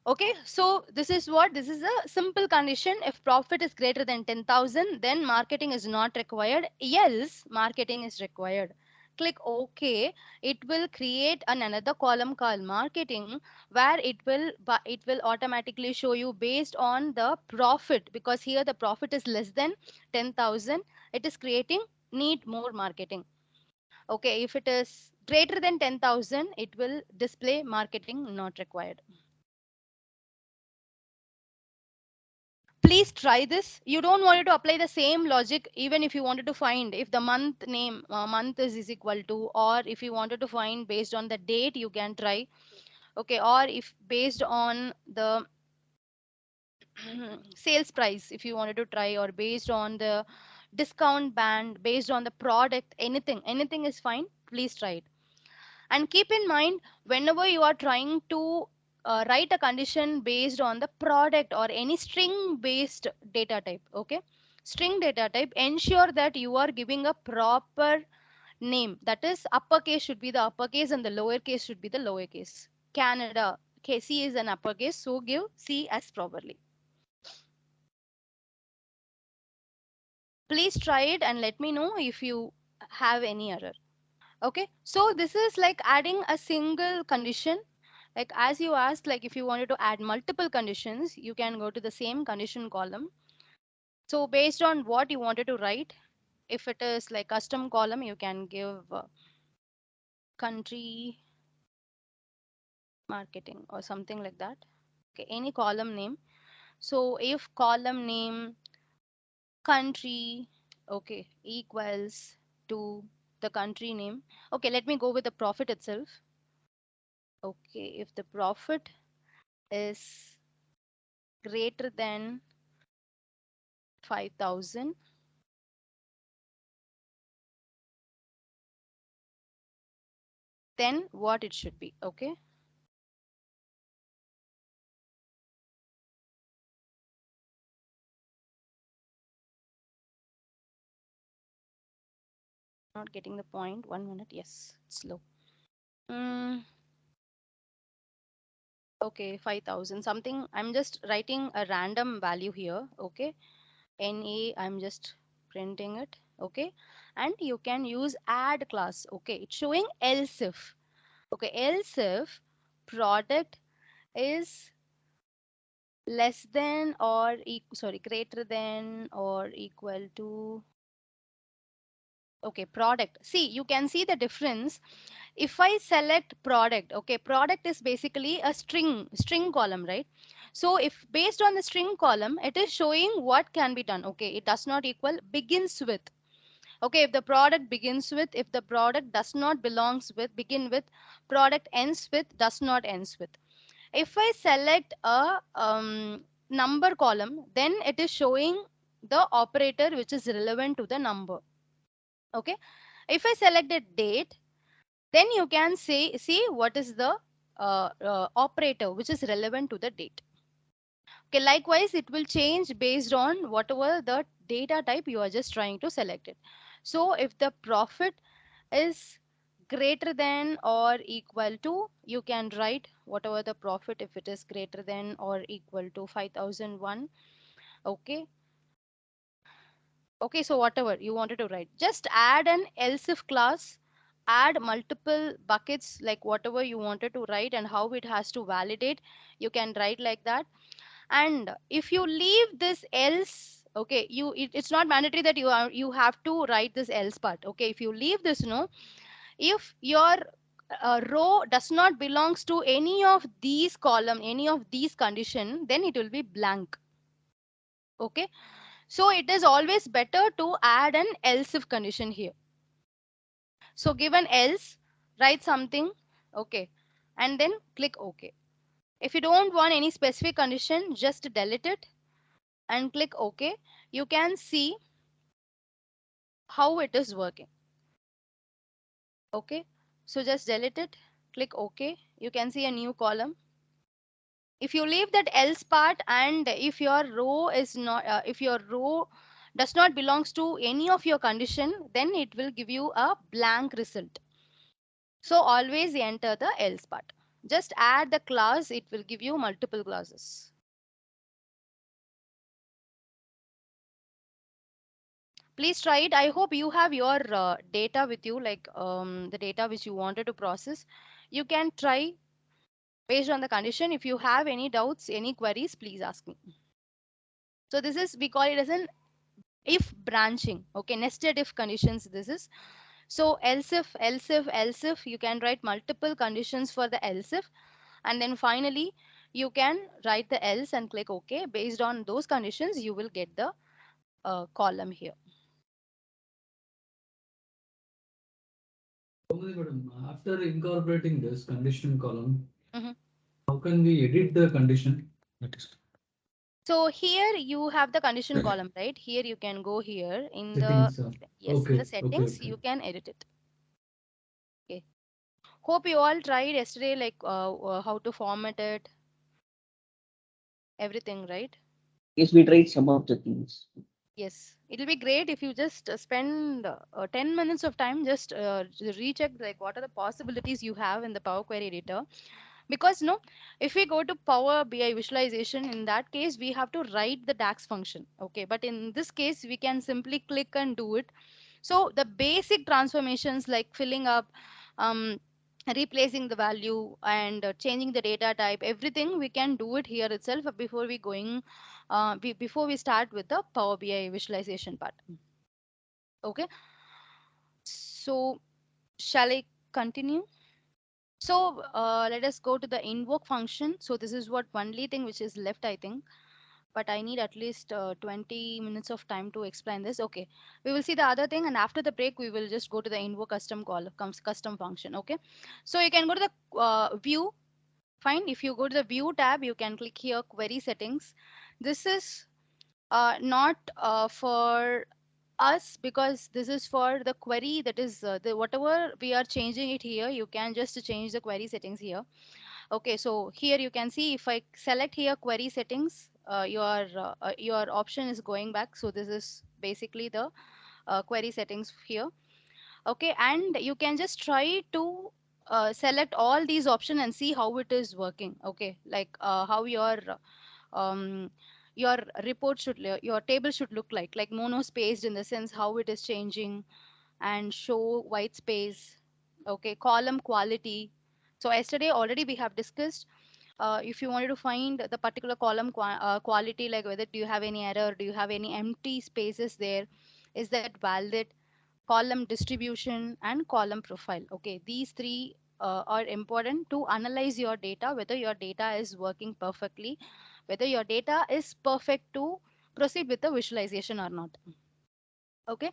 S1: Okay, so this is a simple condition. If profit is greater than 10,000, then marketing is not required. Else, marketing is required. Click OK. It will create another column called marketing, where it will automatically show you based on the profit, because here the profit is less than 10,000. It is creating need more marketing. Okay, if it is greater than 10,000, it will display marketing not required. Please try this. You don't want to apply the same logic even if you wanted to find if the month name month is equal to, or if you wanted to find based on the date, you can try. Okay, or if based on the sales price, if you wanted to try, or based on the discount band, based on the product, anything is fine. Please try it. And keep in mind, whenever you are trying to write a condition based on the product or any string based data type, okay, string data type, ensure that you are giving a proper name. That is, uppercase should be the uppercase and the lowercase should be the lowercase. Canada, C is an uppercase, so give C as properly. Please try it and let me know if you have any error. Okay, so this is like adding a single condition. Like as you asked, like if you wanted to add multiple conditions, you can go to the same condition column. So based on what you wanted to write, if it is like custom column, you can give country marketing or something like that. Okay, any column name. So if column name country, okay, equals to the country name. Okay, let me go with the profit itself. Okay, if the profit is greater than 5,000, then what it should be. Okay, not getting the point. 1 minute. Yes, it's slow. mm, okay, 5,000 something. I'm just writing a random value here. Okay, na, I'm just printing it. Okay, and you can use add class. Okay, it's showing else if. Okay, else if product is less than or sorry, greater than or equal to. Okay, product. See, you can see the difference. If I select product, okay, product is basically a string column, right? So if based on the string column, it is showing what can be done. Okay, it does not equal begins with. Okay, if the product begins with, if the product does not belongs with, begin with, product ends with, does not ends with. If I select a number column, then it is showing the operator which is relevant to the number. Okay, if I select a date, then you can see what is the operator which is relevant to the date. Okay, likewise, it will change based on whatever the data type you are just trying to select it. So if the profit is greater than or equal to, you can write whatever the profit, if it is greater than or equal to 5001. Okay. Okay, so whatever you wanted to write, just add an else if class, add multiple buckets, like whatever you wanted to write and how it has to validate, you can write like that. And if you leave this else, okay, it's not mandatory that you have to write this else part. Okay, if you leave this, no, if your row does not belongs to any of these column, any of these condition, then it will be blank. Okay, so it is always better to add an else if condition here. So given else, write something, okay, and then click OK. If you don't want any specific condition, just delete it and click OK. You can see how it is working. Okay, so just delete it, click OK. You can see a new column. If you leave that else part, and if your row is not, if your row does not belongs to any of your condition, then it will give you a blank result. So always enter the else part. Just add the class, it will give you multiple clauses. Please try it. I hope you have your data with you, like the data which you wanted to process. You can try based on the condition. If you have any doubts, any queries, please ask me. So this is, we call it as an if branching. Okay, nested if conditions this is. So else if, else if, else if, you can write multiple conditions for the else if, and then finally you can write the else and click OK. Based on those conditions, you will get the column here.
S2: Gomali madam, after incorporating this condition column,
S1: Mhm.
S2: how can we edit the condition? That is
S1: So here you have the condition column, right? Here you can go here in the,
S2: settings.
S1: yes, in the
S2: Okay,
S1: settings,
S2: okay.
S1: you can edit it. Okay. Hope you all tried yesterday, like how to format it, everything, right?
S3: Yes, we tried some of the things.
S1: Yes, it'll be great if you just spend 10 minutes of time, just recheck like what are the possibilities you have in the Power Query editor. Because no, if we go to Power BI visualization, in that case we have to write the DAX function. Okay, but in this case we can simply click and do it. So the basic transformations like filling up, um, replacing the value, and changing the data type, everything we can do it here itself before we going, before we start with the Power BI visualization part. Okay, so shall I continue? So let us go to the invoke function. So this is what only thing which is left, I think. But I need at least 20 minutes of time to explain this. Okay, we will see the other thing, and after the break, we will just go to the invoke custom call, comes custom function. Okay, so you can go to the view. Fine. If you go to the view tab, you can click here query settings. This is not for us, because this is for the query, that is the whatever we are changing it here, you can just change the query settings here. Okay, so here you can see if I select here query settings, your option is going back. So this is basically the query settings here. Okay, and you can just try to select all these options and see how it is working. Okay, like how um, your report should your table should look like mono spaced, in the sense how it is changing, and show white space. Okay, column quality. So yesterday already we have discussed, if you wanted to find the particular column quality, like whether do you have any error, do you have any empty spaces there, is that valid, column distribution, and column profile. Okay, these three are important to analyze your data, whether your data is working perfectly, whether your data is perfect to proceed with the visualization or not. Okay,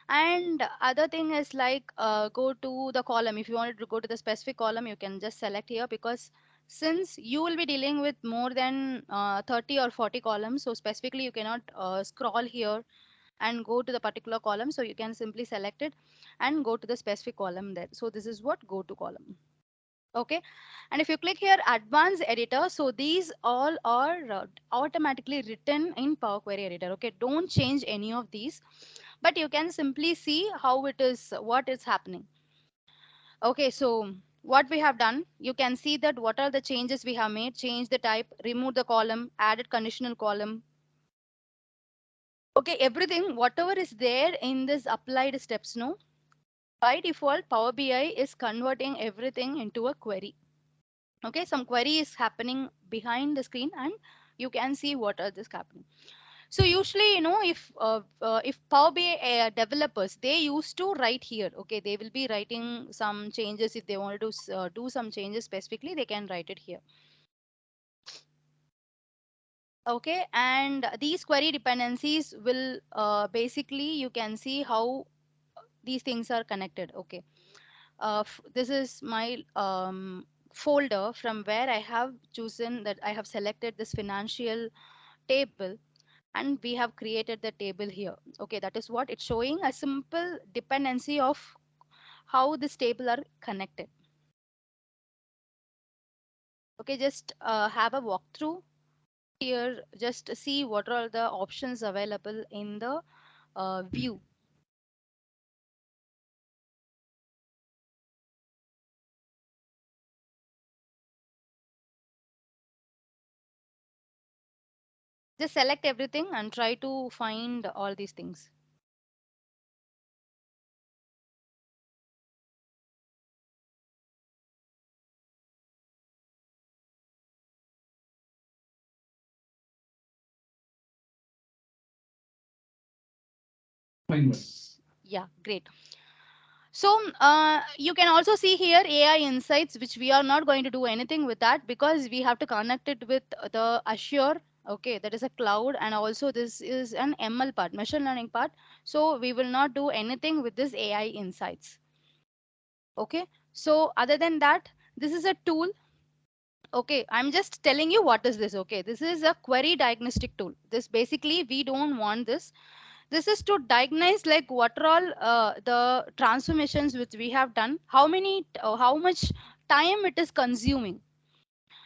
S1: and other thing is like go to the column. If you wanted to go to the specific column, you can just select here, because Since you will be dealing with more than 30 or 40 columns, so specifically you cannot scroll here and go to the particular column, so you can simply select it and go to the specific column there. So this is what go to column. Okay, and if you click here advanced editor, so these all are automatically written in Power Query editor. Okay, don't change any of these, but you can simply see how it is, what is happening. Okay, so what we have done, you can see that what are the changes we have made. Change the type, remove the column, added conditional column. Okay, everything whatever is there in this applied steps, no, by default Power BI is converting everything into a query. Okay, some query is happening behind the screen and you can see what are this happening. So usually, if Power BI developers, they used to write here. Okay, they will be writing some changes. If they wanted to do some changes specifically, they can write it here. Okay, and these query dependencies will basically, you can see how these things are connected. Okay, this is my folder from where I have chosen that I have selected this financial table, and we have created the table here. Okay, that is what it's showing, a simple dependency of how this table are connected. Okay, just have a walkthrough here, just see what are the options available in the view. Just select everything and try to find all these things.
S2: Fine, madam.
S1: Yeah, great. So you can also see here AI insights, which we are not going to do anything with that because we have to connect it with the Azure. Okay, that is a cloud, and also this is an ML part, machine learning part. So we will not do anything with this AI insights. Okay, so other than that, this is a tool. Okay, I'm just telling you what is this. Okay, this is a query diagnostic tool. This basically we don't want this. This is to diagnose like what are all the transformations which we have done, how much time it is consuming.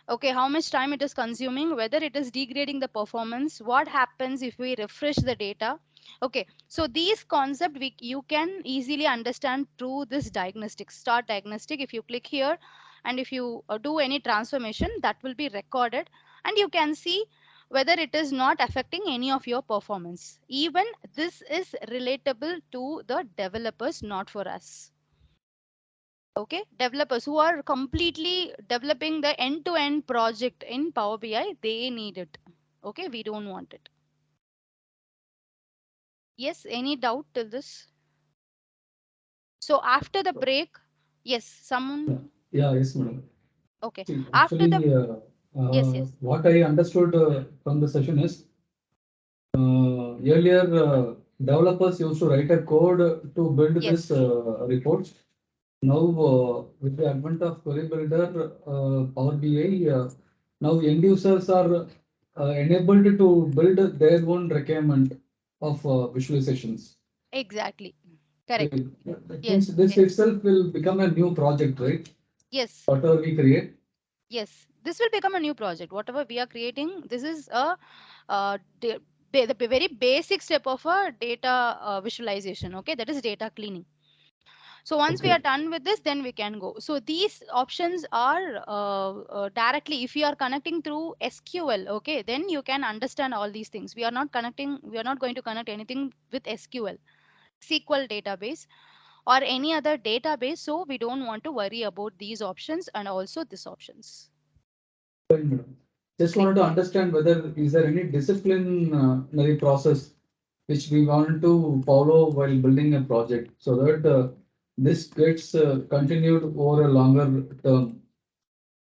S1: Okay, how much time it is consuming, whether it is degrading the performance, what happens if we refresh the data. Okay, so these concept you can easily understand through this diagnostic, start diagnostic. If you click here and if you do any transformation, that will be recorded, and you can see whether it is not affecting any of your performance. Even this is relatable to the developers, not for us. Okay, developers who are completely developing the end-to-end project in Power BI, they need it. Okay, we don't want it. Yes, any doubt till this? So after the break, yes, someone.
S2: Yeah, yes, madam.
S1: Okay,
S2: See,
S1: after the.
S2: actually,
S1: Yes, yes,
S2: what I understood from the session is earlier developers used to write a code to build this
S1: yes,
S2: reports. Now, with the advent of Query Builder, Power BI, now end users are enabled to build their own requirement of visualizations.
S1: exactly, correct.
S2: Right. That
S1: Yes,
S2: means this
S1: yes,
S2: itself will become a new project, right?
S1: yes,
S2: Whatever we create.
S1: yes. This will become a new project. Whatever we are creating, this is a the very basic step of a data visualization. Okay, that is data cleaning. So once we are
S2: Okay.
S1: done with this, then we can go. So these options are directly, if you are connecting through SQL, okay, then you can understand all these things. We are not going to connect anything with SQL, SQL database or any other database. So we don't want to worry about these options and also these options.
S2: Fine, madam. Just
S1: Great.
S2: wanted to understand whether is there any disciplinary process which we want to follow while building a project so that this gets continued over a longer term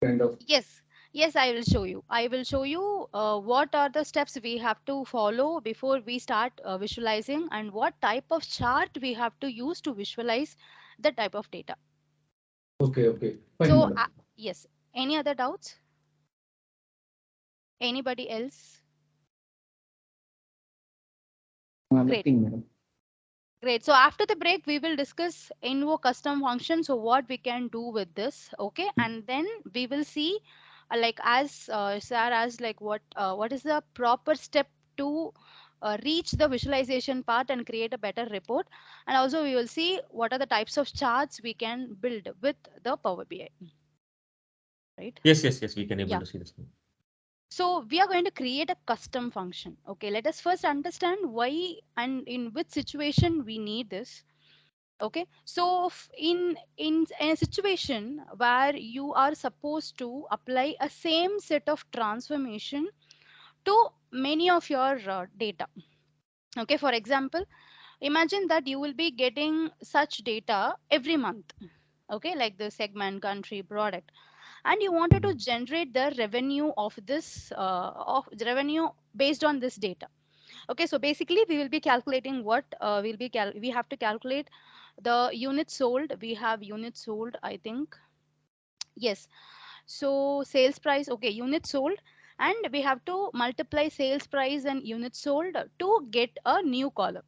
S2: kind of.
S1: Yes, yes, I will show you. I will show you what are the steps we have to follow before we start visualizing and what type of chart we have to use to visualize the type of data.
S2: Okay, okay. Fine,
S1: So,
S2: madam.
S1: yes. Any other doubts? Anybody else? Great.
S3: Nothing, madam.
S1: Great. So after the break, we will discuss invoke custom function. So what we can do with this, okay? And then we will see, like as Sir as like what is the proper step to reach the visualization part and create a better report. And also we will see what are the types of charts we can build with the Power BI, right?
S5: Yes, we can able
S1: Yeah.
S5: to see this.
S1: So we are going to create a custom function. Okay, let us first understand why and in which situation we need this. Okay, so in a situation where you are supposed to apply a same set of transformation to many of your data. Okay, for example, imagine that you will be getting such data every month. Okay, like the segment, country, product, and you wanted to generate the revenue of the revenue based on this data. Okay, so basically we will be calculating what we have to calculate the units sold. We have units sold, I think. Yes. So sales price, okay, units sold, and we have to multiply sales price and units sold to get a new column.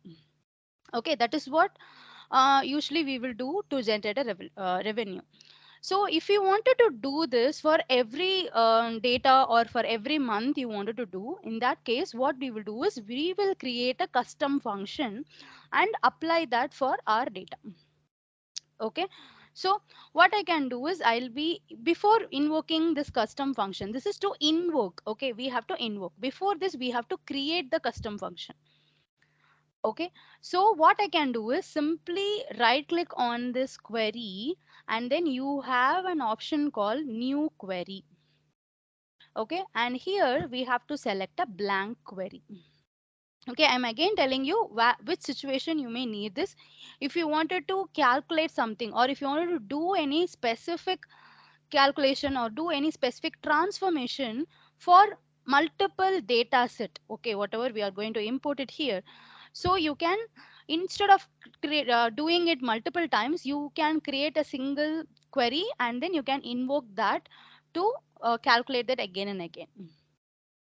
S1: Okay, that is what usually we will do to generate a revenue. So if you wanted to do this for every data or for every month you wanted to do, in that case, what we will do is we will create a custom function and apply that for our data. Okay. So what I can do is I'll be before invoking this custom function. This is to invoke. Okay. We have to invoke. Before this, we have to create the custom function. Okay, so what I can do is simply right click on this query and then you have an option called new query. Okay, and here we have to select a blank query. Okay, I'm again telling you which situation you may need this. If you wanted to calculate something or if you wanted to do any specific calculation or do any specific transformation for multiple data set, okay, whatever we are going to import it here, so you can, instead of doing it multiple times, you can create a single query and then you can invoke that to calculate that again and again.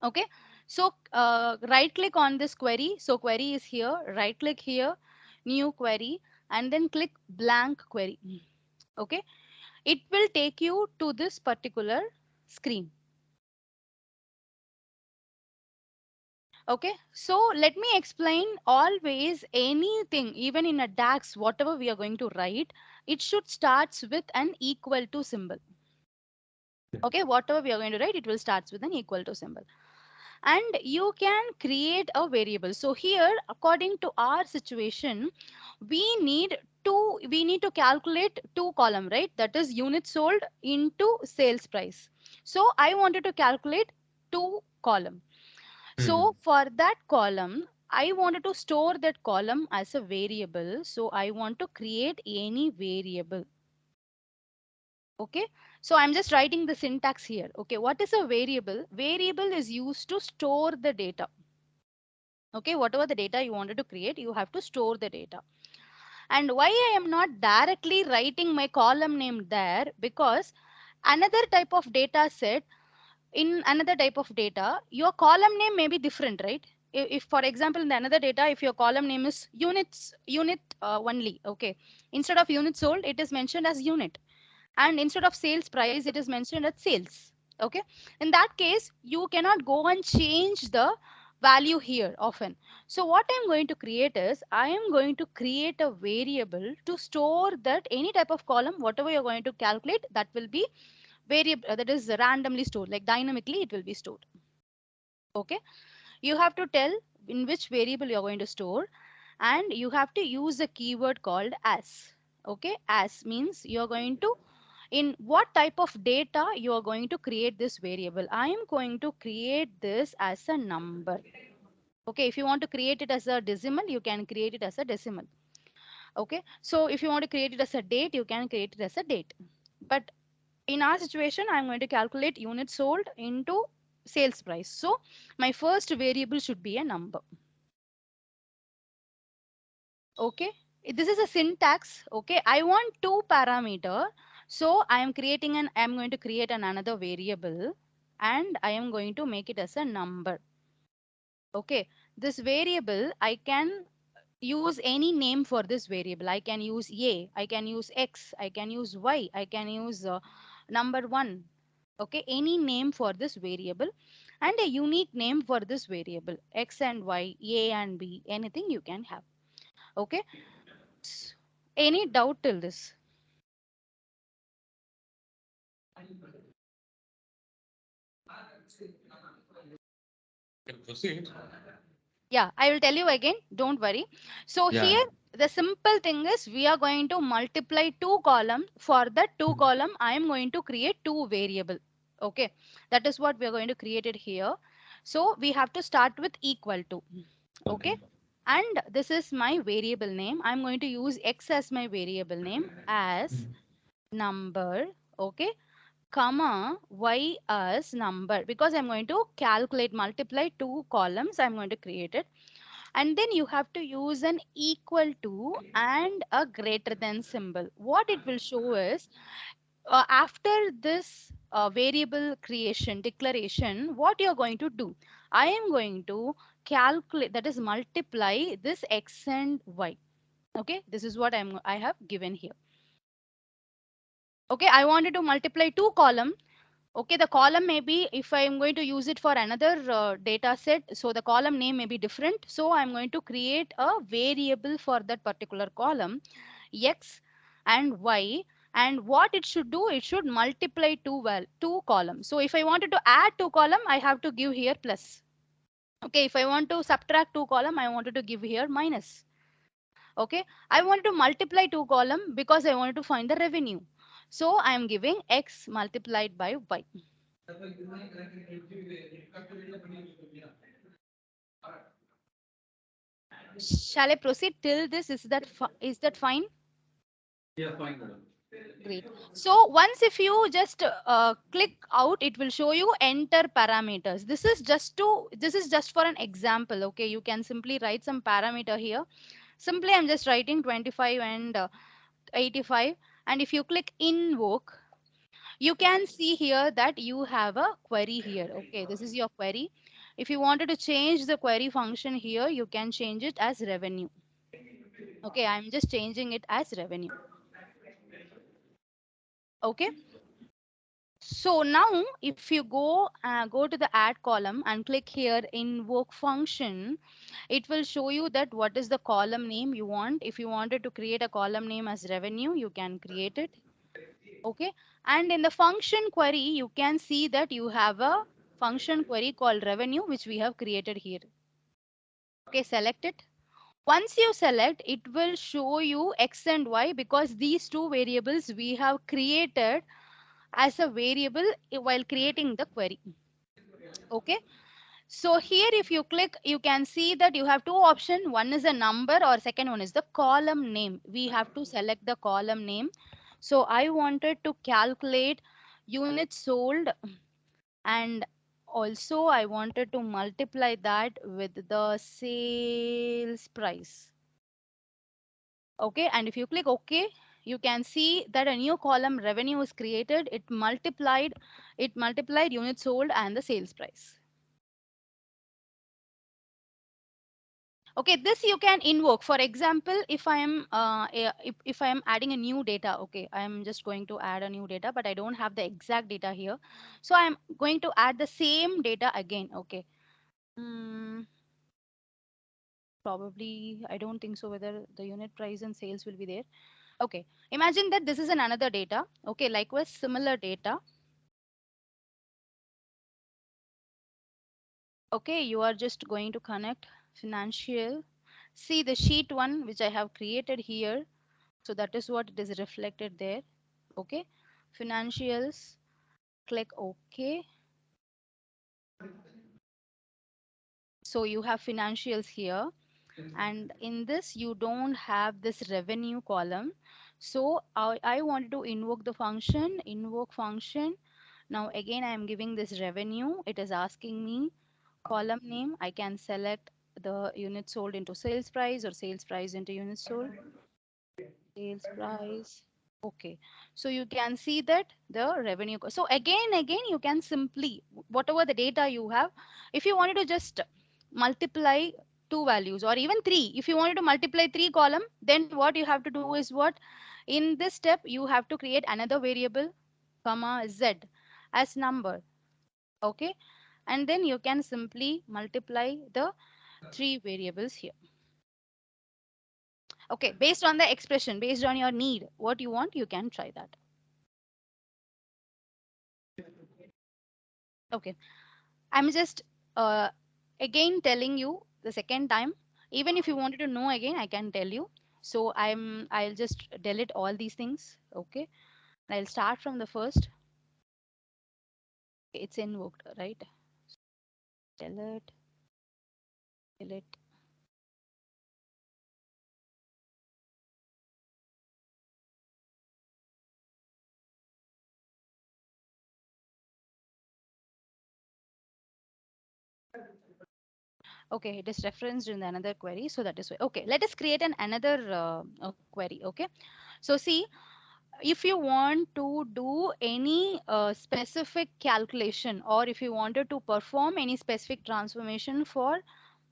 S1: Okay, so right click on this query. So query is here, right click here, new query, and then click blank query. Okay, it will take you to this particular screen. Okay, so let me explain. Always anything, even in a DAX, whatever we are going to write, it should starts with an equal to symbol. Okay, whatever we are going to write, it will starts with an equal to symbol. And you can create a variable. So here, according to our situation, we need to calculate two column, right? That is units sold into sales price. So I wanted to calculate two column. So for that column, I wanted to store that column as a variable. So I want to create any variable. Okay. So I'm just writing the syntax here. Okay. What is a variable? Variable is used to store the data. Okay. Whatever the data you wanted to create, you have to store the data. And why I am not directly writing my column name there? Because another type of data set, in another type of data, your column name may be different, right? If for example, in the another data, if your column name is unit only, okay, instead of units sold, it is mentioned as unit, and instead of sales price, it is mentioned as sales. Okay, in that case, you cannot go and change the value here often. So what I'm going to create is I am going to create a variable to store that any type of column, whatever you're going to calculate, that will be variable, that is randomly stored, like dynamically it will be stored. Okay, you have to tell in which variable you're going to store, and you have to use a keyword called as. Okay, as means you're going to, in what type of data you are going to create this variable. I am going to create this as a number. Okay, if you want to create it as a decimal, you can create it as a decimal. Okay, so if you want to create it as a date, you can create it as a date. But in our situation, I'm going to calculate units sold into sales price. So my first variable should be a number. Okay, this is a syntax. Okay, I want two parameter. So I'm going to create another variable, and I am going to make it as a number. Okay, this variable I can use any name for this variable. I can use a, I can use x, I can use y, I can use number 1. Okay, any name for this variable, and a unique name for this variable, x and y, a and b, anything you can have. Okay, any doubt till this?
S5: Can proceed.
S1: Yeah, I will tell you again, don't worry. So
S5: Yeah.
S1: here the simple thing is we are going to multiply two column. For that two column, I am going to create two variable. Okay, that is what we are going to create it here. So we have to start with equal to. Okay,
S5: Okay.
S1: and this is my variable name. I'm going to use x as my variable name as number. Okay, comma y as number, because I'm going to calculate multiply two columns. I'm going to create it, and then you have to use an equal to and a greater than symbol. What it will show is after this variable creation declaration, what you're going to do, I am going to calculate, that is multiply this x and y. Okay, this is what I have given here. Okay, I wanted to multiply two column. Okay, the column may be, if I am going to use it for another data set, so the column name may be different. So I'm going to create a variable for that particular column, x and y. And what it should do, it should multiply two columns. So if I wanted to add two column, I have to give here plus. Okay, if I want to subtract two column, I wanted to give here minus. Okay, I wanted to multiply two column because I wanted to find the revenue. So I am giving x multiplied by y. Shall I proceed till this? Is that fine?
S2: Yeah, fine, madam.
S1: Great. So once if you just click out, it will show you enter parameters. This is just for an example. Okay, you can simply write some parameter here. Simply I'm just writing 25 and 85. And if you click invoke, you can see here that you have a query here. Okay, this is your query. If you wanted to change the query function here, you can change it as revenue. Okay, I'm just changing it as revenue. Okay, so now if you go to the add column and click here invoke function, it will show you that what is the column name you want. If you wanted to create a column name as revenue, you can create it. Okay, and in the function query, you can see that you have a function query called revenue, which we have created here. Okay, select it. Once you select, it will show you x and y, because these two variables we have created as a variable while creating the query. Okay, so here if you click, you can see that you have two options. One is a number, or second one is the column name. We have to select the column name. So I wanted to calculate units sold, and also I wanted to multiply that with the sales price. Okay, and if you click OK, you can see that a new column revenue is created. It multiplied units sold and the sales price. Okay, this you can invoke. For example, if I am adding a new data, okay, I am just going to add a new data, but I don't have the exact data here. So I am going to add the same data again. Okay. Mm, Probably, I don't think so whether the unit price and sales will be there. Okay, imagine that this is another data. Okay, likewise similar data. Okay, you are just going to connect financial. See the sheet one which I have created here. So that is what it is reflected there. Okay, financials, click OK. So you have financials here, and in this you don't have this revenue column. So I wanted to invoke function. Now again I am giving this revenue. It is asking me column name. I can select the unit sold into sales price or sales price into units sold. Sales price. Okay, so you can see that the revenue. So again, you can simply, whatever the data you have, if you wanted to just multiply two values or even three, if you wanted to multiply three column, then what you have to do is what? In this step, you have to create another variable, comma z as number. Okay, and then you can simply multiply the three variables here. Okay, based on the expression, based on your need, what you want, you can try that. Okay, I'm just uh, again telling you the second time. Even if you wanted to know again, I can tell you. So I'll just delete all these things. Okay, I'll start from the first. It's invoked, right? Delete, delete. Okay, it is referenced in another query. So that is why. Okay, let us create another query. Okay, so see, if you want to do any specific calculation, or if you wanted to perform any specific transformation for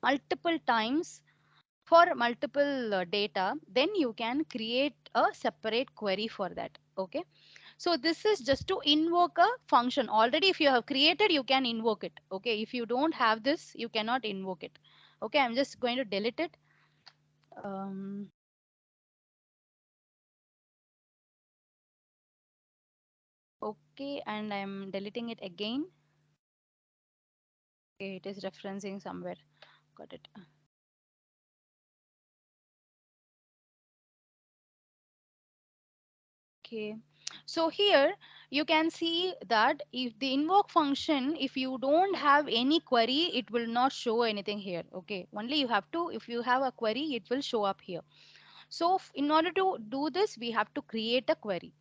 S1: multiple times for multiple data, then you can create a separate query for that. Okay, so this is just to invoke a function. Already if you have created, you can invoke it. Okay, if you don't have this, you cannot invoke it. Okay, I'm just going to delete it. um, okay, and I'm deleting it again. Okay, it is referencing somewhere. Got it. Okay, so here you can see that if the invoke function, if you don't have any query, it will not show anything here. Okay, only you have to, if you have a query, it will show up here. So in order to do this, we have to create a query.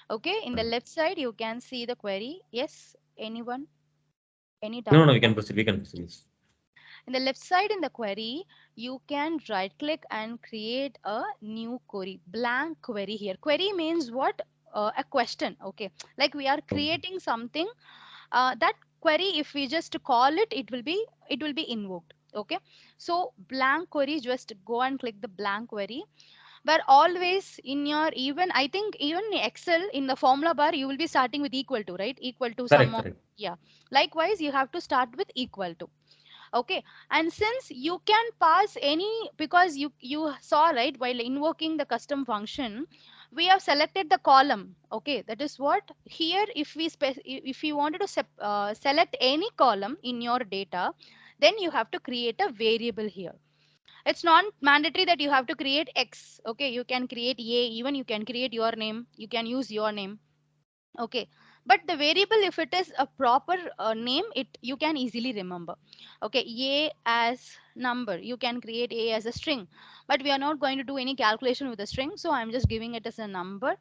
S1: Okay, in the left side, you can see the query. Yes, anyone? Any
S5: No,
S1: doubt?
S5: no, we can proceed. We can proceed.
S1: In the left side in the query, you can right click and create a new query, blank query here. Query means what? A question. Okay, like we are creating something. That query, if we just call it, it will be invoked. Okay, so blank query, just go and click the blank query. But always in your, even I think even in Excel, in the formula bar, you will be starting with equal to, right? Equal to
S5: Correct,
S1: sum of,
S5: correct.
S1: yeah. Likewise, you have to start with equal to. Okay, and since you can pass any, because you saw, right, while invoking the custom function, we have selected the column. Okay, that is what here, if if you wanted to select any column in your data, then you have to create a variable here. It's not mandatory that you have to create X. Okay, you can create A, even you can create your name, you can use your name. Okay, but the variable, if it is a proper name, it you can easily remember. Okay, A as number, you can create A as a string, but we are not going to do any calculation with the string, so I'm just giving it as a number.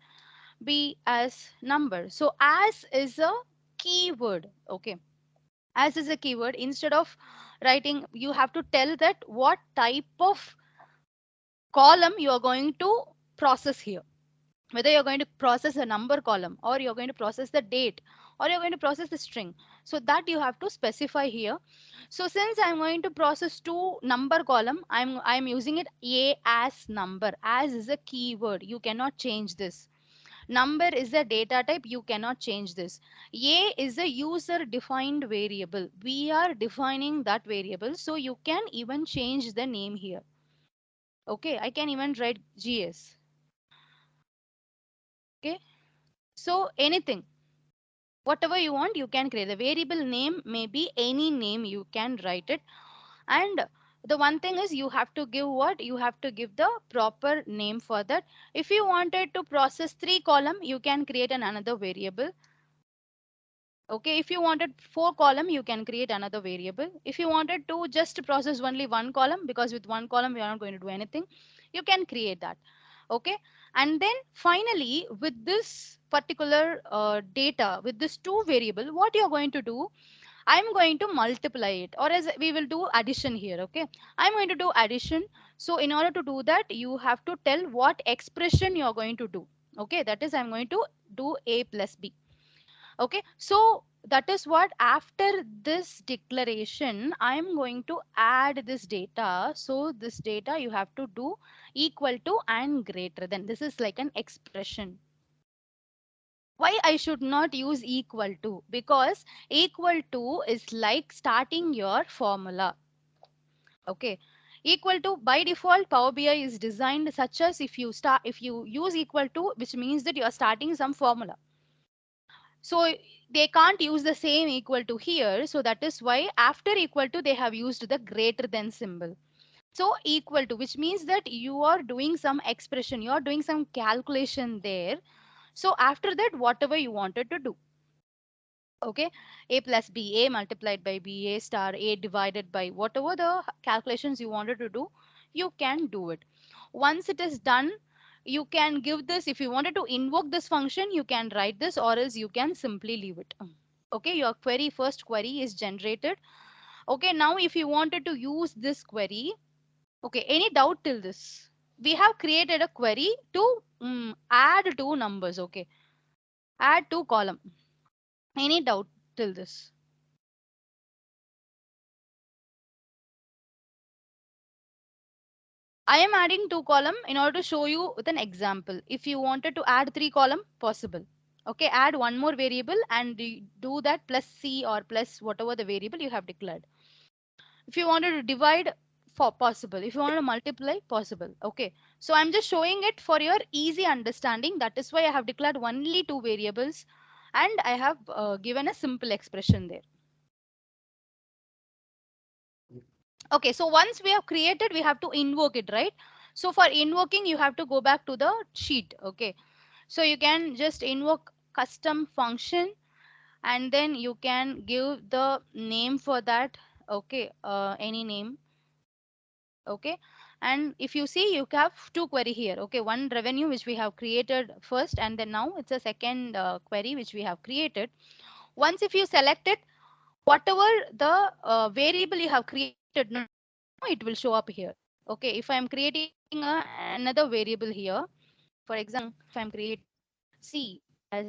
S1: B as number. So as is a keyword. Okay, as is a keyword, instead of writing, you have to tell that what type of column you are going to process here, whether you're going to process a number column, or you're going to process the date, or you're going to process the string. So that you have to specify here. So since I'm going to process two number column, I'm using it A as number. As is a keyword, you cannot change this. Number is a data type, you cannot change this. A is a user defined variable, we are defining that variable, so you can even change the name here. Okay, I can even write GS. Okay, so anything, whatever you want, you can create. The variable name may be any name, you can write it. And the one thing is, you have to give what? You have to give the proper name for that. If you wanted to process three column, you can create another variable. Okay, if you wanted four column, you can create another variable. If you wanted to just process only one column, because with one column we are not going to do anything, you can create that. Okay, and then finally, with this particular data, with this two variable, what you're going to do, I'm going to multiply it, or as we will do addition here. Okay, I'm going to do addition. So in order to do that, you have to tell what expression you're going to do. Okay, that is I'm going to do a plus b. Okay, so that is what after this declaration I'm going to add this data. So this data you have to do equal to and greater than. This is like an expression. Why I should not use equal to? Because equal to is like starting your formula. Okay, equal to by default Power BI is designed such as if you use equal to, which means that you are starting some formula. So they can't use the same equal to here. So that is why after equal to they have used the greater than symbol. So equal to, which means that you are doing some expression, you are doing some calculation there. So after that, whatever you wanted to do. Okay, a plus b, a multiplied by b, a star, a divided by whatever the calculations you wanted to do, you can do it. Once it is done, you can give this. If you wanted to invoke this function, you can write this, or else you can simply leave it. Okay, your first query is generated. Okay, now if you wanted to use this query, okay, any doubt till this? We have created a query to add two numbers. Okay, add two column. Any doubt till this? I am adding two column in order to show you with an example. If you wanted to add three column, possible. Okay, add one more variable and do that plus C or plus whatever the variable you have declared. If you wanted to divide, for possible. If you wanted to multiply, possible. Okay, so I'm just showing it for your easy understanding. That is why I have declared only two variables and I have given a simple expression there. Okay, so once we have created, we have to invoke it, right? So for invoking, you have to go back to the sheet. Okay, so you can just invoke custom function and then you can give the name for that. Okay, any name. Okay, and if you see, you have two query here. Okay, one revenue which we have created first, and then now it's a second query which we have created. Once if you select it, whatever the variable you have created, no, it will show up here. Okay, if I'm creating another variable here, for example, if I'm creating C as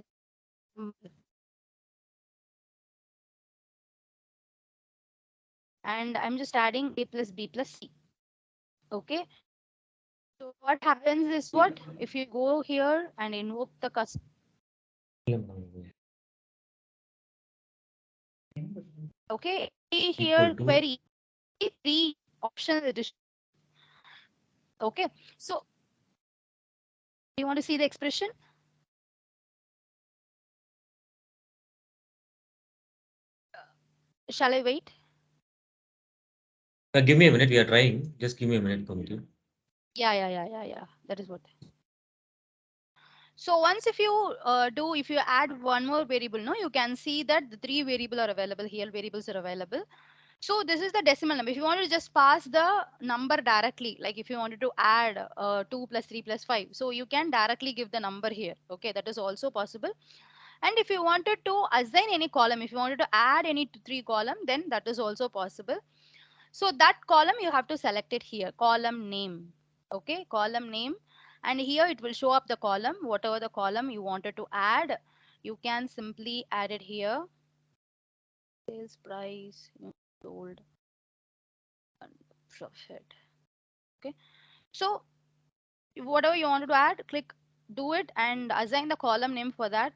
S1: and I'm just adding A plus B plus C. Okay, so what happens is what if you go here and invoke the custom. Okay, here query three options it is. Okay, so you want to see the expression? Shall I wait?
S5: Give me a minute. We are trying. Just give me a minute, Kumti.
S1: Yeah. That is what. So once if you if you add one more variable, no, you can see that the three variable are available here. Variables are available. So this is the decimal number. If you want to just pass the number directly, like if you wanted to add 2 plus 3 plus 5, so you can directly give the number here. Okay, that is also possible. And if you wanted to assign any column, if you wanted to add any three column, then that is also possible. So that column you have to select it here, column name. Okay, column name. And here it will show up the column, whatever the column you wanted to add, you can simply add it here. Sales price, sold, and profit. Okay, so whatever you wanted to add, click do it and assign the column name for that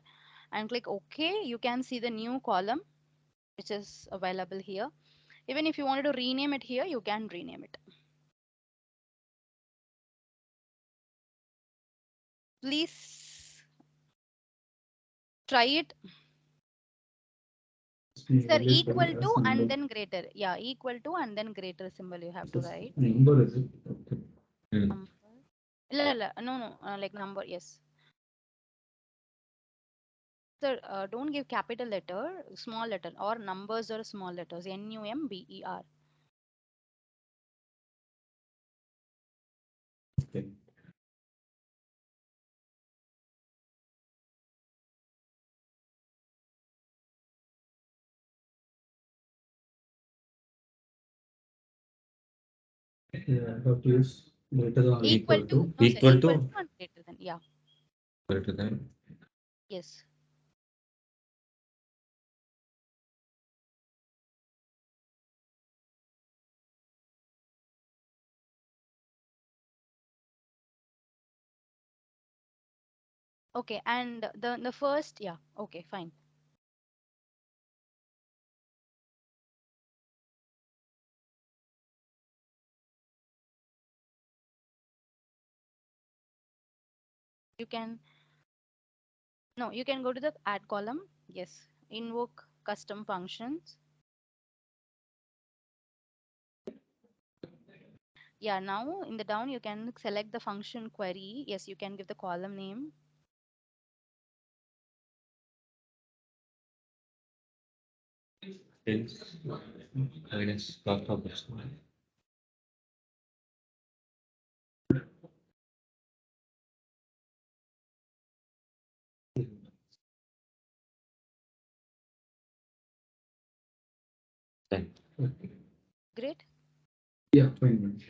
S1: and click OK. You can see the new column which is available here. Even if you wanted to rename it here, you can rename it. Please try it. Sir, equal to and then greater. Yeah, equal to and then greater symbol you have to write.
S2: Number is it? Okay.
S1: Number. No, like number, yes. Sir, don't give capital letter, small letter, or numbers or small letters. Number.
S2: Okay. Yeah, I have to use greater than or
S1: Equal
S2: equal
S1: to,
S2: to.
S1: no, sir,
S5: Equal
S1: equal
S5: to
S1: to and greater than. Yeah.
S5: Go to them.
S1: Yes. Okay, and the first, yeah, okay, fine. You can, no, you can go to the add column. Yes, invoke custom functions. Yeah, now in the down you can select the function query. Yes, you can give the column name.
S5: Sales. Minus cost of goods. Then.
S1: Great.
S2: Yeah, fine.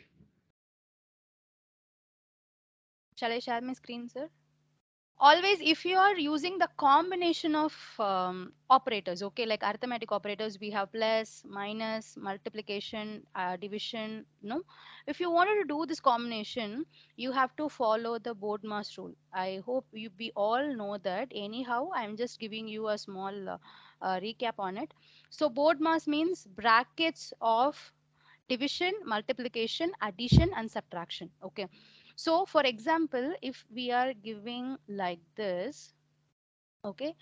S1: Shall I share my screen, sir? Always, if you are using the combination of operators, okay, like arithmetic operators, we have plus, minus, multiplication, division. No, if you wanted to do this combination, you have to follow the board mass rule. I hope you we all know that. Anyhow, I'm just giving you a small recap on it. So board mass means brackets of division, multiplication, addition, and subtraction. Okay. So for example, if we are giving like this, okay,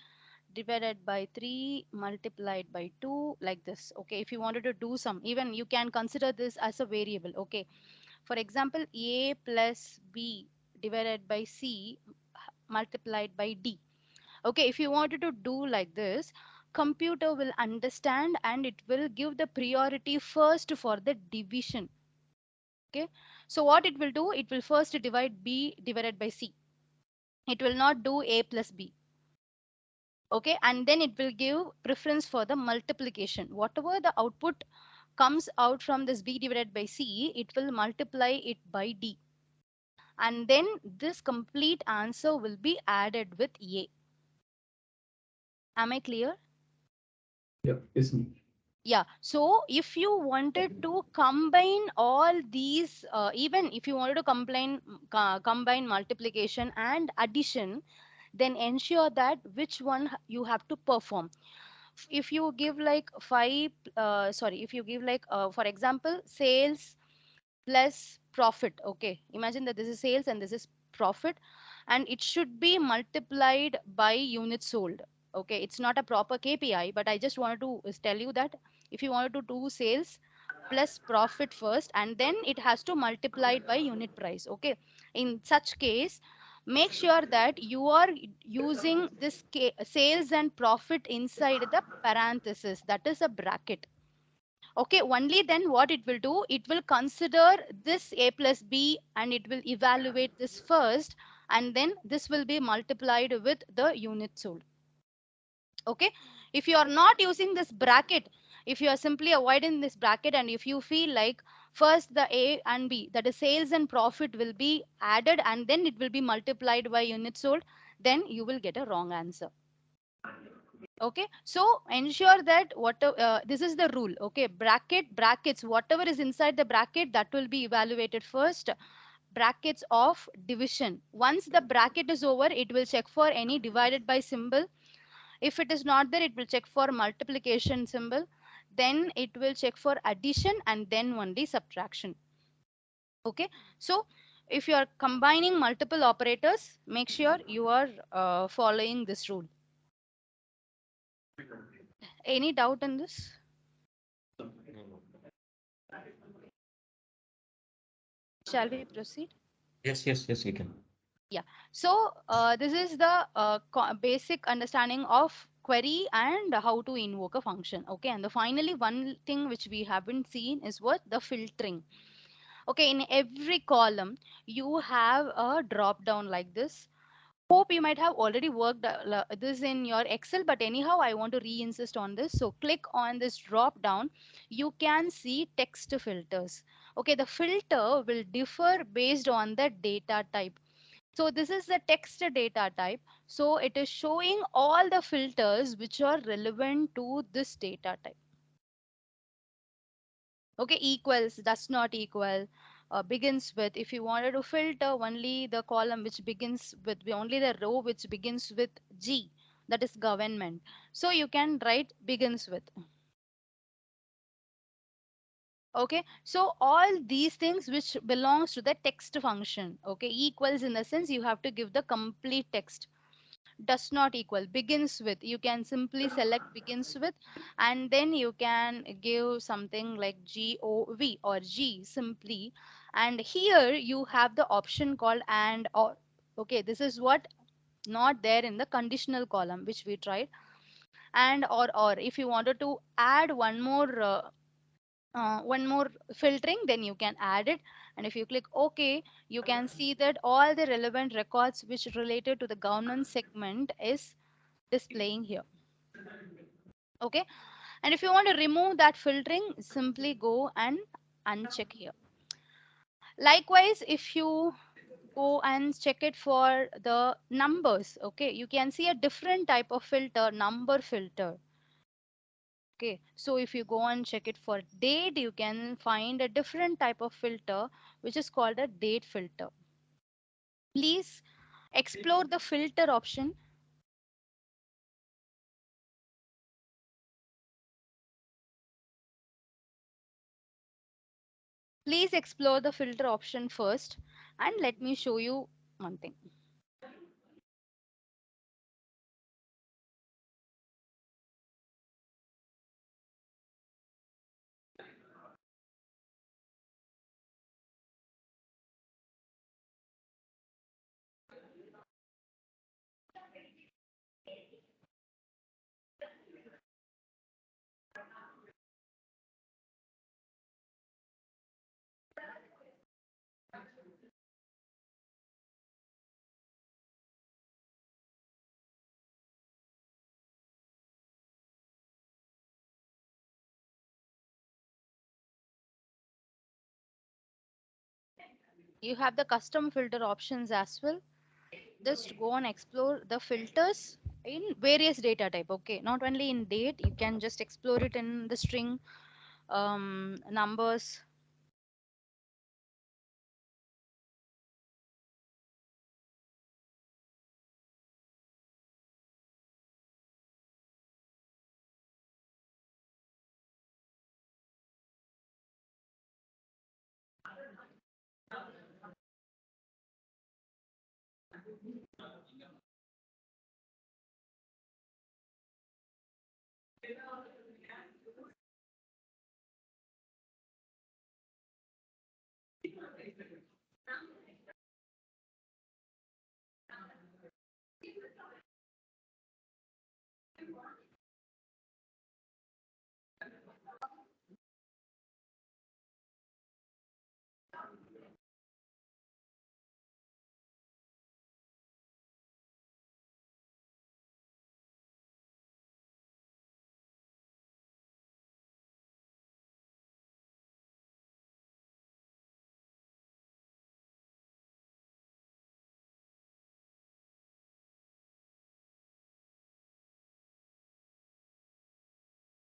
S1: divided by 3 multiplied by 2 like this. Okay, if you wanted to do some, even you can consider this as a variable. Okay, for example, a plus b divided by c multiplied by d. Okay, if you wanted to do like this, computer will understand and it will give the priority first for the division. Okay, so what it will do, it will first divide b divided by c. It will not do a plus b. Okay, and then it will give preference for the multiplication. Whatever the output comes out from this b divided by c, it will multiply it by d, and then this complete answer will be added with a. Am I clear?
S2: Yeah, yes, ma'am.
S1: Yeah, so if you wanted to combine all these, even if you wanted to combine multiplication and addition, then ensure that which one you have to perform. If you give like five, sorry, if you give like, for example, sales plus profit. Okay, imagine that this is sales and this is profit, and it should be multiplied by units sold. Okay, it's not a proper KPI, but I just wanted to tell you that if you wanted to do sales plus profit first, and then it has to multiply it by unit price. Okay, in such case, make sure that you are using this sales and profit inside the parenthesis, that is a bracket. Okay, only then what it will do, it will consider this a plus b and it will evaluate this first, and then this will be multiplied with the unit sold. Okay, if you are not using this bracket, if you are simply avoiding this bracket, and if you feel like first the a and b, that is sales and profit, will be added and then it will be multiplied by unit sold, then you will get a wrong answer. Okay, so ensure that what this is the rule. Okay, brackets, whatever is inside the bracket, that will be evaluated first. Brackets of division, once the bracket is over, it will check for any divided by symbol. If it is not there, it will check for multiplication symbol, then it will check for addition, and then only subtraction. Okay, so if you are combining multiple operators, make sure you are following this rule. Any doubt in this? Shall we proceed?
S5: Yes, yes, yes, we can.
S1: Yeah. So this is the basic understanding of query and how to invoke a function. Okay. And the finally, one thing which we haven't seen is what the filtering. Okay. In every column, you have a drop down like this. Hope you might have already worked this in your Excel, but anyhow, I want to re-insist on this. So click on this drop down. You can see text filters. Okay. The filter will differ based on the data type. So this is the text data type. So it is showing all the filters which are relevant to this data type. Okay, equals, does not equal, begins with. If you wanted to filter only the column which begins with, only the row which begins with G, that is government. So you can write begins with. Okay, so all these things which belongs to the text function. Okay, equals in the sense you have to give the complete text. Does not equal, begins with, you can simply select begins with, and then you can give something like gov or g simply, and here you have the option called and or. Okay, this is what not there in the conditional column which we tried. And or if you wanted to add one more filtering, then you can add it. And if you click OK, you can see that all the relevant records which related to the governance segment is displaying here. Okay, and if you want to remove that filtering, simply go and uncheck here. Likewise, if you go and check it for the numbers, okay, you can see a different type of filter, number filter. Okay, so if you go and check it for date, you can find a different type of filter which is called a date filter. Please explore the filter option. Please explore the filter option first, and let me show you one thing. You have the custom filter options as well. Just go and explore the filters in various data type. Okay, not only in date, you can just explore it in the string, numbers.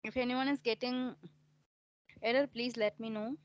S1: If anyone is getting error, please let me know.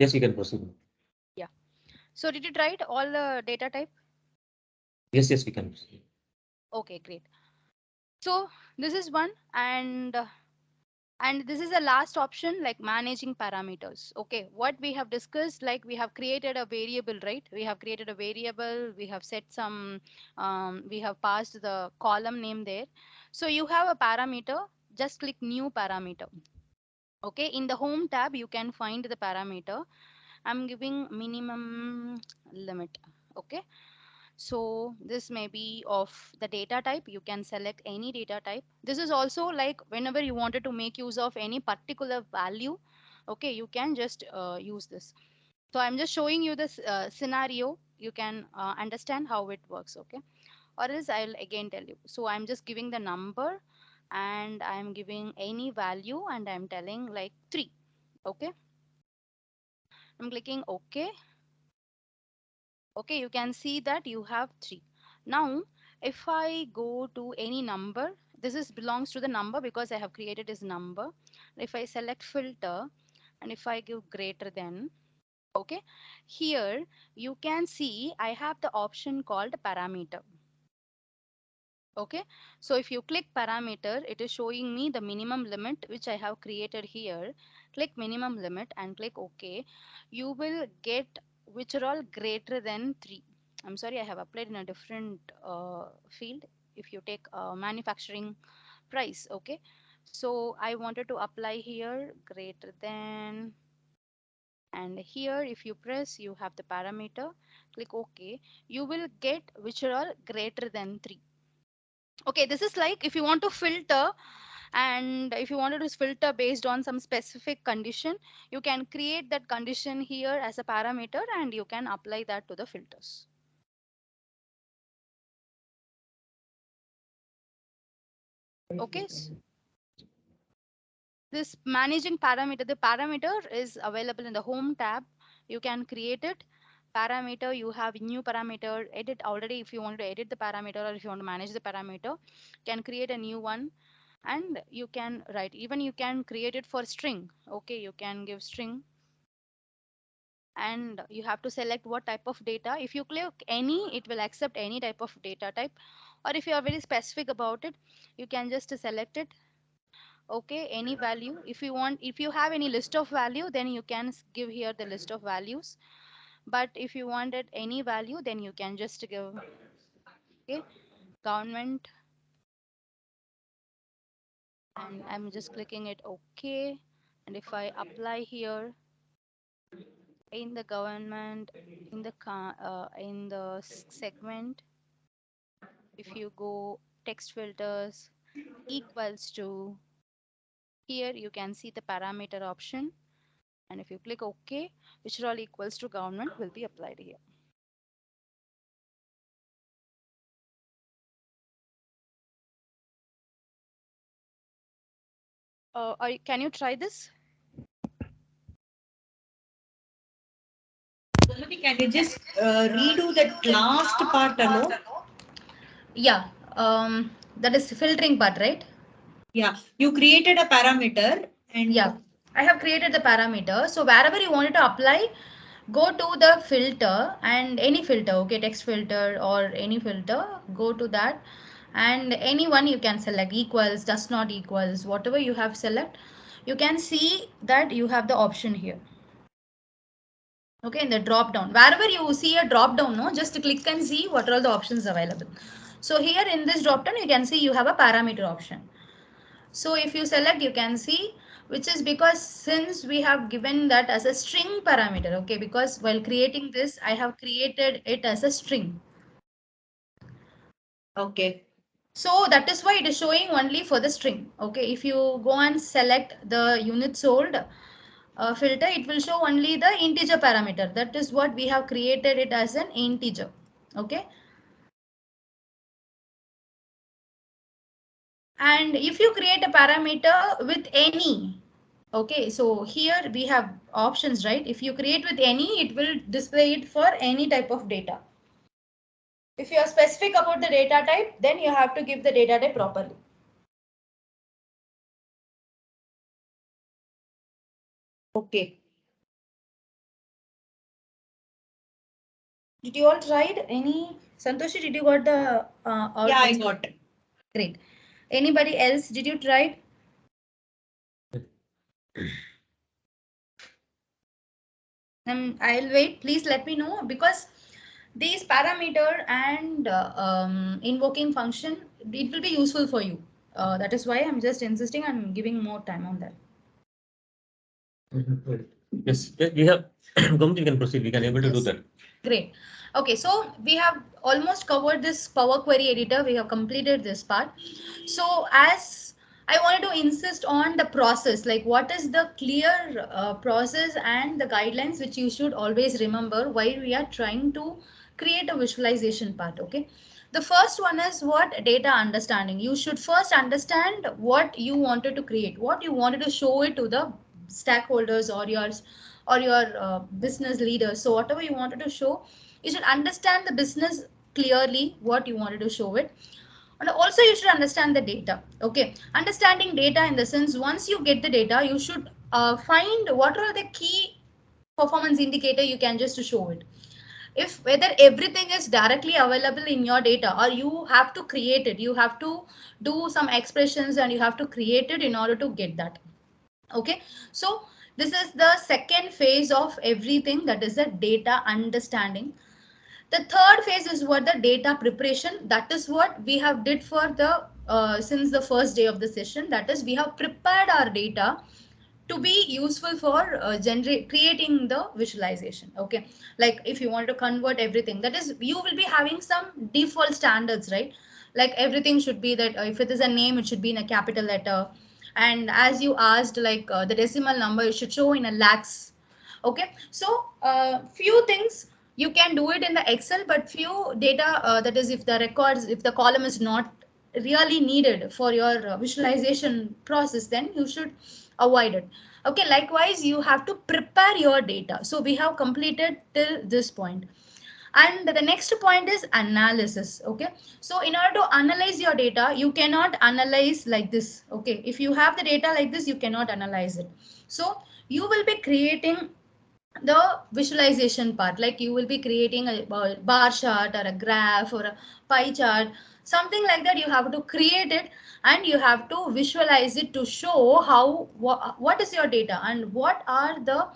S5: Yes, you can proceed.
S1: Yeah. So did you try it all data type?
S5: Yes, we can proceed.
S1: Okay, great. So this is one, and this is the last option, like managing parameters. Okay, what we have discussed, like we have created a variable, right? We have created a variable, we have set some, we have passed the column name there. So you have a parameter, just click new parameter. Okay, in the home tab you can find the parameter. I'm giving minimum limit. Okay, so this may be of the data type. You can select any data type. This is also like whenever you wanted to make use of any particular value, okay, you can just use this. So I'm just showing you this scenario. You can understand how it works. Okay, or else I'll again tell you. So I'm just giving the number and I'm giving any value and I'm telling like 3. Okay, I'm clicking OK. Okay, you can see that you have 3. Now if I go to any number, this is belongs to the number because I have created this number. If I select filter and if I give greater than, okay, here you can see I have the option called parameter. Okay, so if you click parameter, it is showing me the minimum limit which I have created here. Click minimum limit and click OK. You will get which are all greater than 3. I'm sorry, I have applied in a different field. If you take manufacturing price, okay, so I wanted to apply here greater than, and here if you press, you have the parameter, click OK, you will get which are all greater than 3. Okay, this is like if you want to filter, and if you wanted to filter based on some specific condition, you can create that condition here as a parameter and you can apply that to the filters. Okay, this managing parameter, the parameter is available in the home tab. You can create it. Parameter, you have new parameter, edit already. If you want to edit the parameter or if you want to manage the parameter, can create a new one and you can write. Even you can create it for string. Okay, you can give string and you have to select what type of data. If you click any, it will accept any type of data type, or if you are very specific about it, you can just select it. Okay, any value. If you want, if you have any list of value, then you can give here the list of values, but if you wanted any value, then you can just give, okay, government, and I'm just clicking it OK. And if I apply here in the government, in the segment, if you go text filters equals to, here you can see the parameter option, and if you click OK, which are all equals to government will be applied here. Can you try this?
S4: Can you just redo that last part alone?
S1: Yeah, that is filtering part, right?
S4: Yeah, you created a parameter and
S1: Yeah, I have created the parameter. So wherever you wanted to apply, go to the filter and any filter, okay, text filter or any filter, go to that and any one you can select, equals, does not equals, whatever you have select, you can see that you have the option here. Okay, in the drop down, wherever you see a drop down, no, just click and see what are all the options available. So here in this drop down, you can see you have a parameter option. So if you select, you can see, which is because since we have given that as a string parameter, okay, because while creating this, I have created it as a string.
S4: okay.
S1: So that is why it is showing only for the string. Okay, if you go and select the unit sold filter, it will show only the integer parameter. That is what we have created it as an integer. Okay. And if you create a parameter with any, okay, so here we have options, right? If you create with any, it will display it for any type of data. If you are specific about the data type, then you have to give the data type properly.
S4: Okay.
S1: Did you all tried any? Santoshi, did you got the
S4: Yeah, I got.
S1: Great. Anybody else? Did you try? I'll wait. Please let me know because these parameter and invoking function, it will be useful for you. That is why I'm just insisting. I'm giving more time on that.
S5: Yes, we have. Goms, you can proceed. We can able to do
S1: Yes.
S5: that.
S1: Great. Okay, so we have almost covered this Power Query editor. We have completed this part. So as I wanted to insist on the process, like what is the clear process and the guidelines which you should always remember while we are trying to create a visualization part. Okay. The first one is what data understanding. You should first understand what you wanted to create, what you wanted to show it to the stakeholders or your business leaders. So whatever you wanted to show, you should understand the business clearly what you wanted to show it. And also you should understand the data. Okay, understanding data in the sense, once you get the data, you should find what are the key performance indicator you can just to show it. If whether everything is directly available in your data or you have to create it, you have to do some expressions and you have to create it in order to get that. Okay, so this is the second phase of everything, that is the data understanding. The third phase is what the data preparation, that is what we have did for the since the first day of the session, that is we have prepared our data to be useful for generate creating the visualization. Okay, like if you want to convert everything, that is you will be having some default standards, right? Like everything should be that if it is a name, it should be in a capital letter, and as you asked, like the decimal number, it should show in a lakhs. Okay, so few things you can do it in the Excel, but few data, that is if the records, if the column is not really needed for your visualization process, then you should avoid it. Okay, likewise you have to prepare your data. So we have completed till this point, and the next point is analysis. Okay, so in order to analyze your data, you cannot analyze like this. Okay, if you have the data like this, you cannot analyze it. So you will be creating the visualization part, like you will be creating a bar chart or a graph or a pie chart, something like that. You have to create it and you have to visualize it to show how what is your data and what are the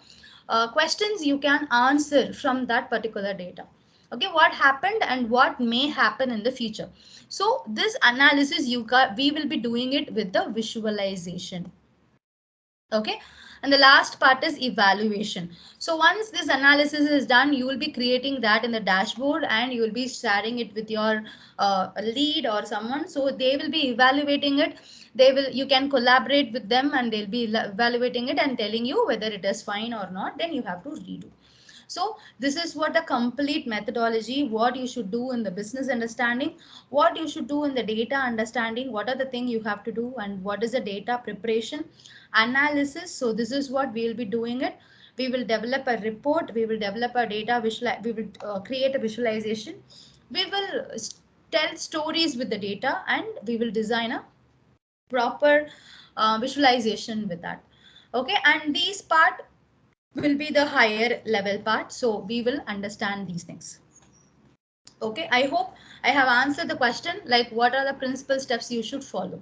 S1: questions you can answer from that particular data. Okay, what happened and what may happen in the future. So this analysis we will be doing it with the visualization. Okay, and the last part is evaluation. So once this analysis is done, you will be creating that in the dashboard and you will be sharing it with your lead or someone, so they will be evaluating it. They will, you can collaborate with them and they'll be evaluating it and telling you whether it is fine or not, then you have to redo. So this is what the complete methodology, what you should do in the business understanding, what you should do in the data understanding, what are the things you have to do, and what is the data preparation analysis. So this is what we will be doing it. We will develop a report, we will develop a data we will create a visualization, we will tell stories with the data, and we will design a proper visualization with that. Okay, and these part will be the higher level part, so we will understand these things. Okay, I hope I have answered the question, like what are the principal steps you should follow.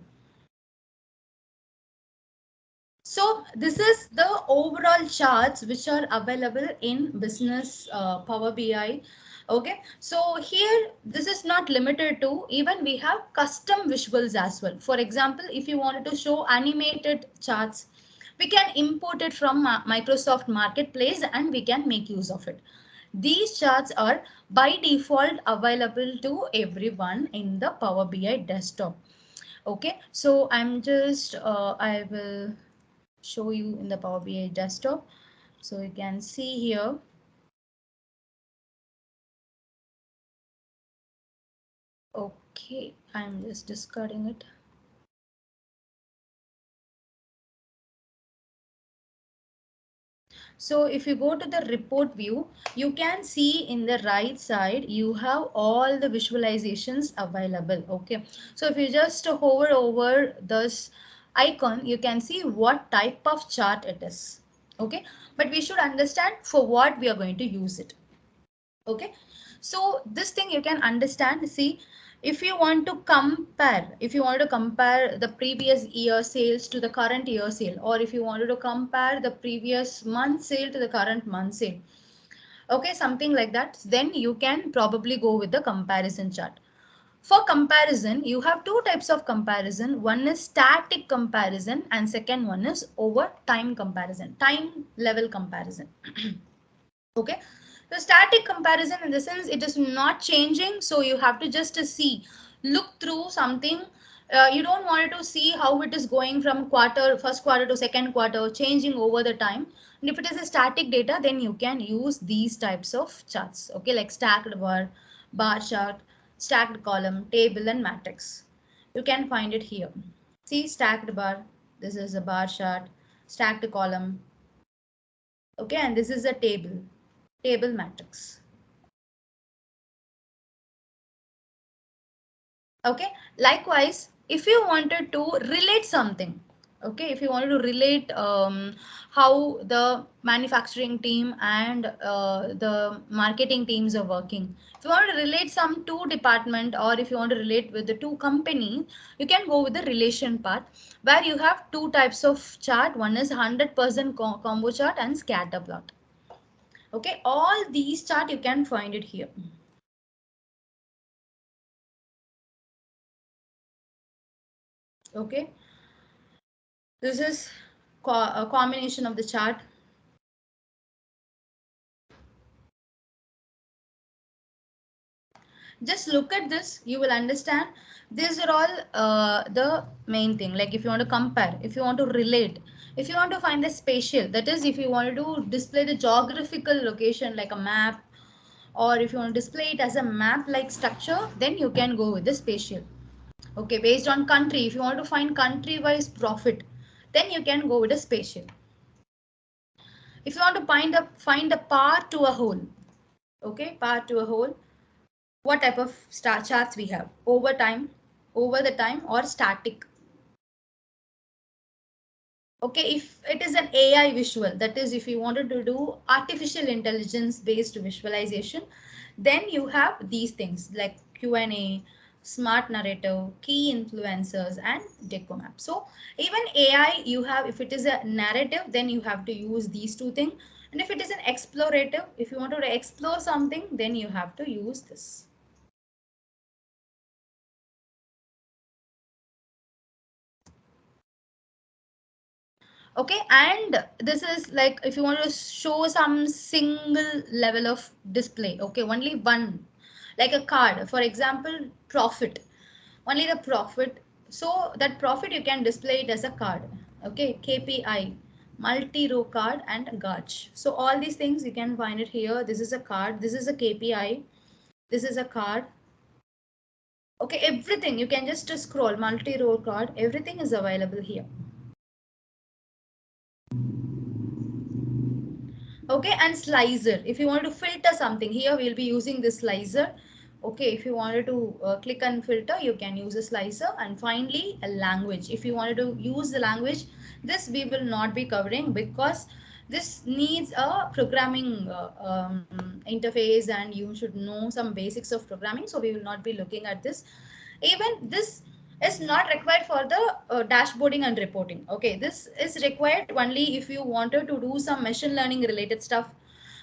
S1: So this is the overall charts which are available in business Power BI. Okay, so here this is not limited to, even we have custom visuals as well. For example, if you wanted to show animated charts, we can import it from Microsoft Marketplace and we can make use of it. These charts are by default available to everyone in the Power BI desktop. Okay, so I'm just I will show you in the Power BI desktop. So you can see here. Okay, I'm just discarding it. So if you go to the report view, you can see in the right side, you have all the visualizations available. Okay, so if you just hover over this icon, you can see what type of chart it is. Okay, but we should understand for what we are going to use it. Okay, so this thing you can understand. See, If you want to compare, if you want to compare the previous year sales to the current year sale, or if you wanted to compare the previous month sale to the current month sale, okay, something like that, then you can probably go with the comparison chart. For comparison, you have two types of comparison. One is static comparison and second one is over time comparison, time level comparison. Okay, so static comparison in the sense it is not changing, so you have to just see, look through something. You don't want to see how it is going from first quarter to second quarter, changing over the time. And if it is a static data, then you can use these types of charts, okay, like stacked bar chart, stacked column, table and matrix. You can find it here. See, stacked bar, this is a bar chart, stacked column, okay, and this is a table matrix. Okay, likewise, if you wanted to relate something, okay, if you wanted to relate how the manufacturing team and the marketing teams are working, if you want to relate some two department, or if you want to relate with the two company, you can go with the relation part, where you have two types of chart. One is 100% combo chart and scatter plot. Okay, all these chart you can find it here. Okay, this is a combination of the chart. Just look at this, you will understand. These are all the main thing. Like if you want to compare, if you want to relate, if you want to find the spatial, that is if you want to display the geographical location like a map, or if you want to display it as a map like structure, then you can go with the spatial. Okay, based on country, if you want to find country wise profit, then you can go with the spatial. If you want to find the part to a whole, okay, part to a whole, what type of star charts we have? Over time, over the time, or static. Okay, if it is an AI visual, that is if you wanted to do artificial intelligence based visualization, then you have these things like Q&A, smart narrative, key influencers and deco map. So even AI, you have, if it is a narrative, then you have to use these two things. And if it is an explorative, if you want to explore something, then you have to use this. Okay, and this is like if you want to show some single level of display, okay, only one, like a card, for example, profit, only the profit. So that profit you can display it as a card. Okay, KPI, multi-row card and gauge. So all these things you can find it here. This is a card, this is a KPI, this is a card. Okay, everything you can just scroll, multi-row card, everything is available here. Okay, and slicer, if you want to filter something, here we'll be using this slicer. Okay, if you wanted to click and filter, you can use a slicer. And finally a language, if you wanted to use the language, this we will not be covering because this needs a programming interface and you should know some basics of programming, so we will not be looking at this. Even this is not required for the dashboarding and reporting. Okay, this is required only if you wanted to do some machine learning related stuff,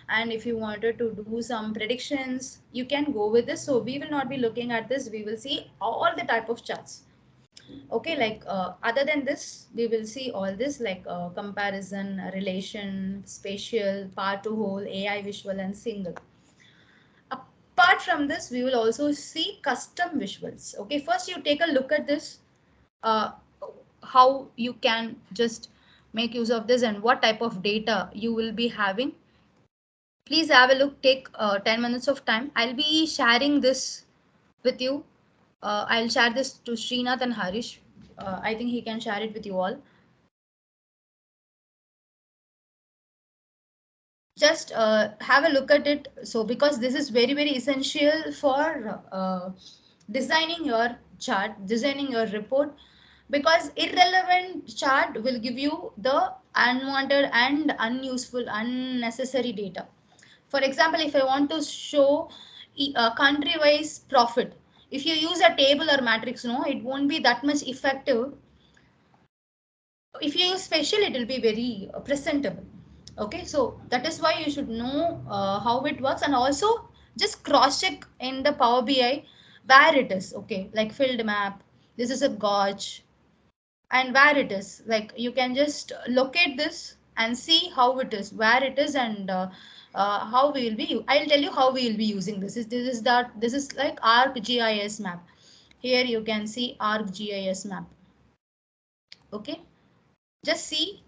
S1: and if you wanted to do some predictions, you can go with this. So we will not be looking at this, we will see all the type of charts. Okay, like other than this, we will see all this like comparison, relation, spatial, part to whole, AI visual and single. Apart from this, we will also see custom visuals. Okay, first you take a look at this, uh, how you can just make use of this and what type of data you will be having. Please have a look, take 10 minutes of time. I'll be sharing this with you. I'll share this to Srinath and Harish. I think he can share it with you all. Just have a look at it. So because this is very, very essential for designing your chart, designing your report, because irrelevant chart will give you the unwanted and unuseful, unnecessary data. For example, if I want to show country wise profit, If you use a table or matrix, no, it won't be that much effective. If you use special, it will be very presentable. Okay, so that is why you should know how it works, and also just cross check in the Power BI where it is. Okay, like field map, this is a gauge, and where it is, like you can just locate this and see how it is, where it is, and how we will be. I'll tell you how we will be using this. This is like ArcGIS map. Here you can see ArcGIS map. Okay, just see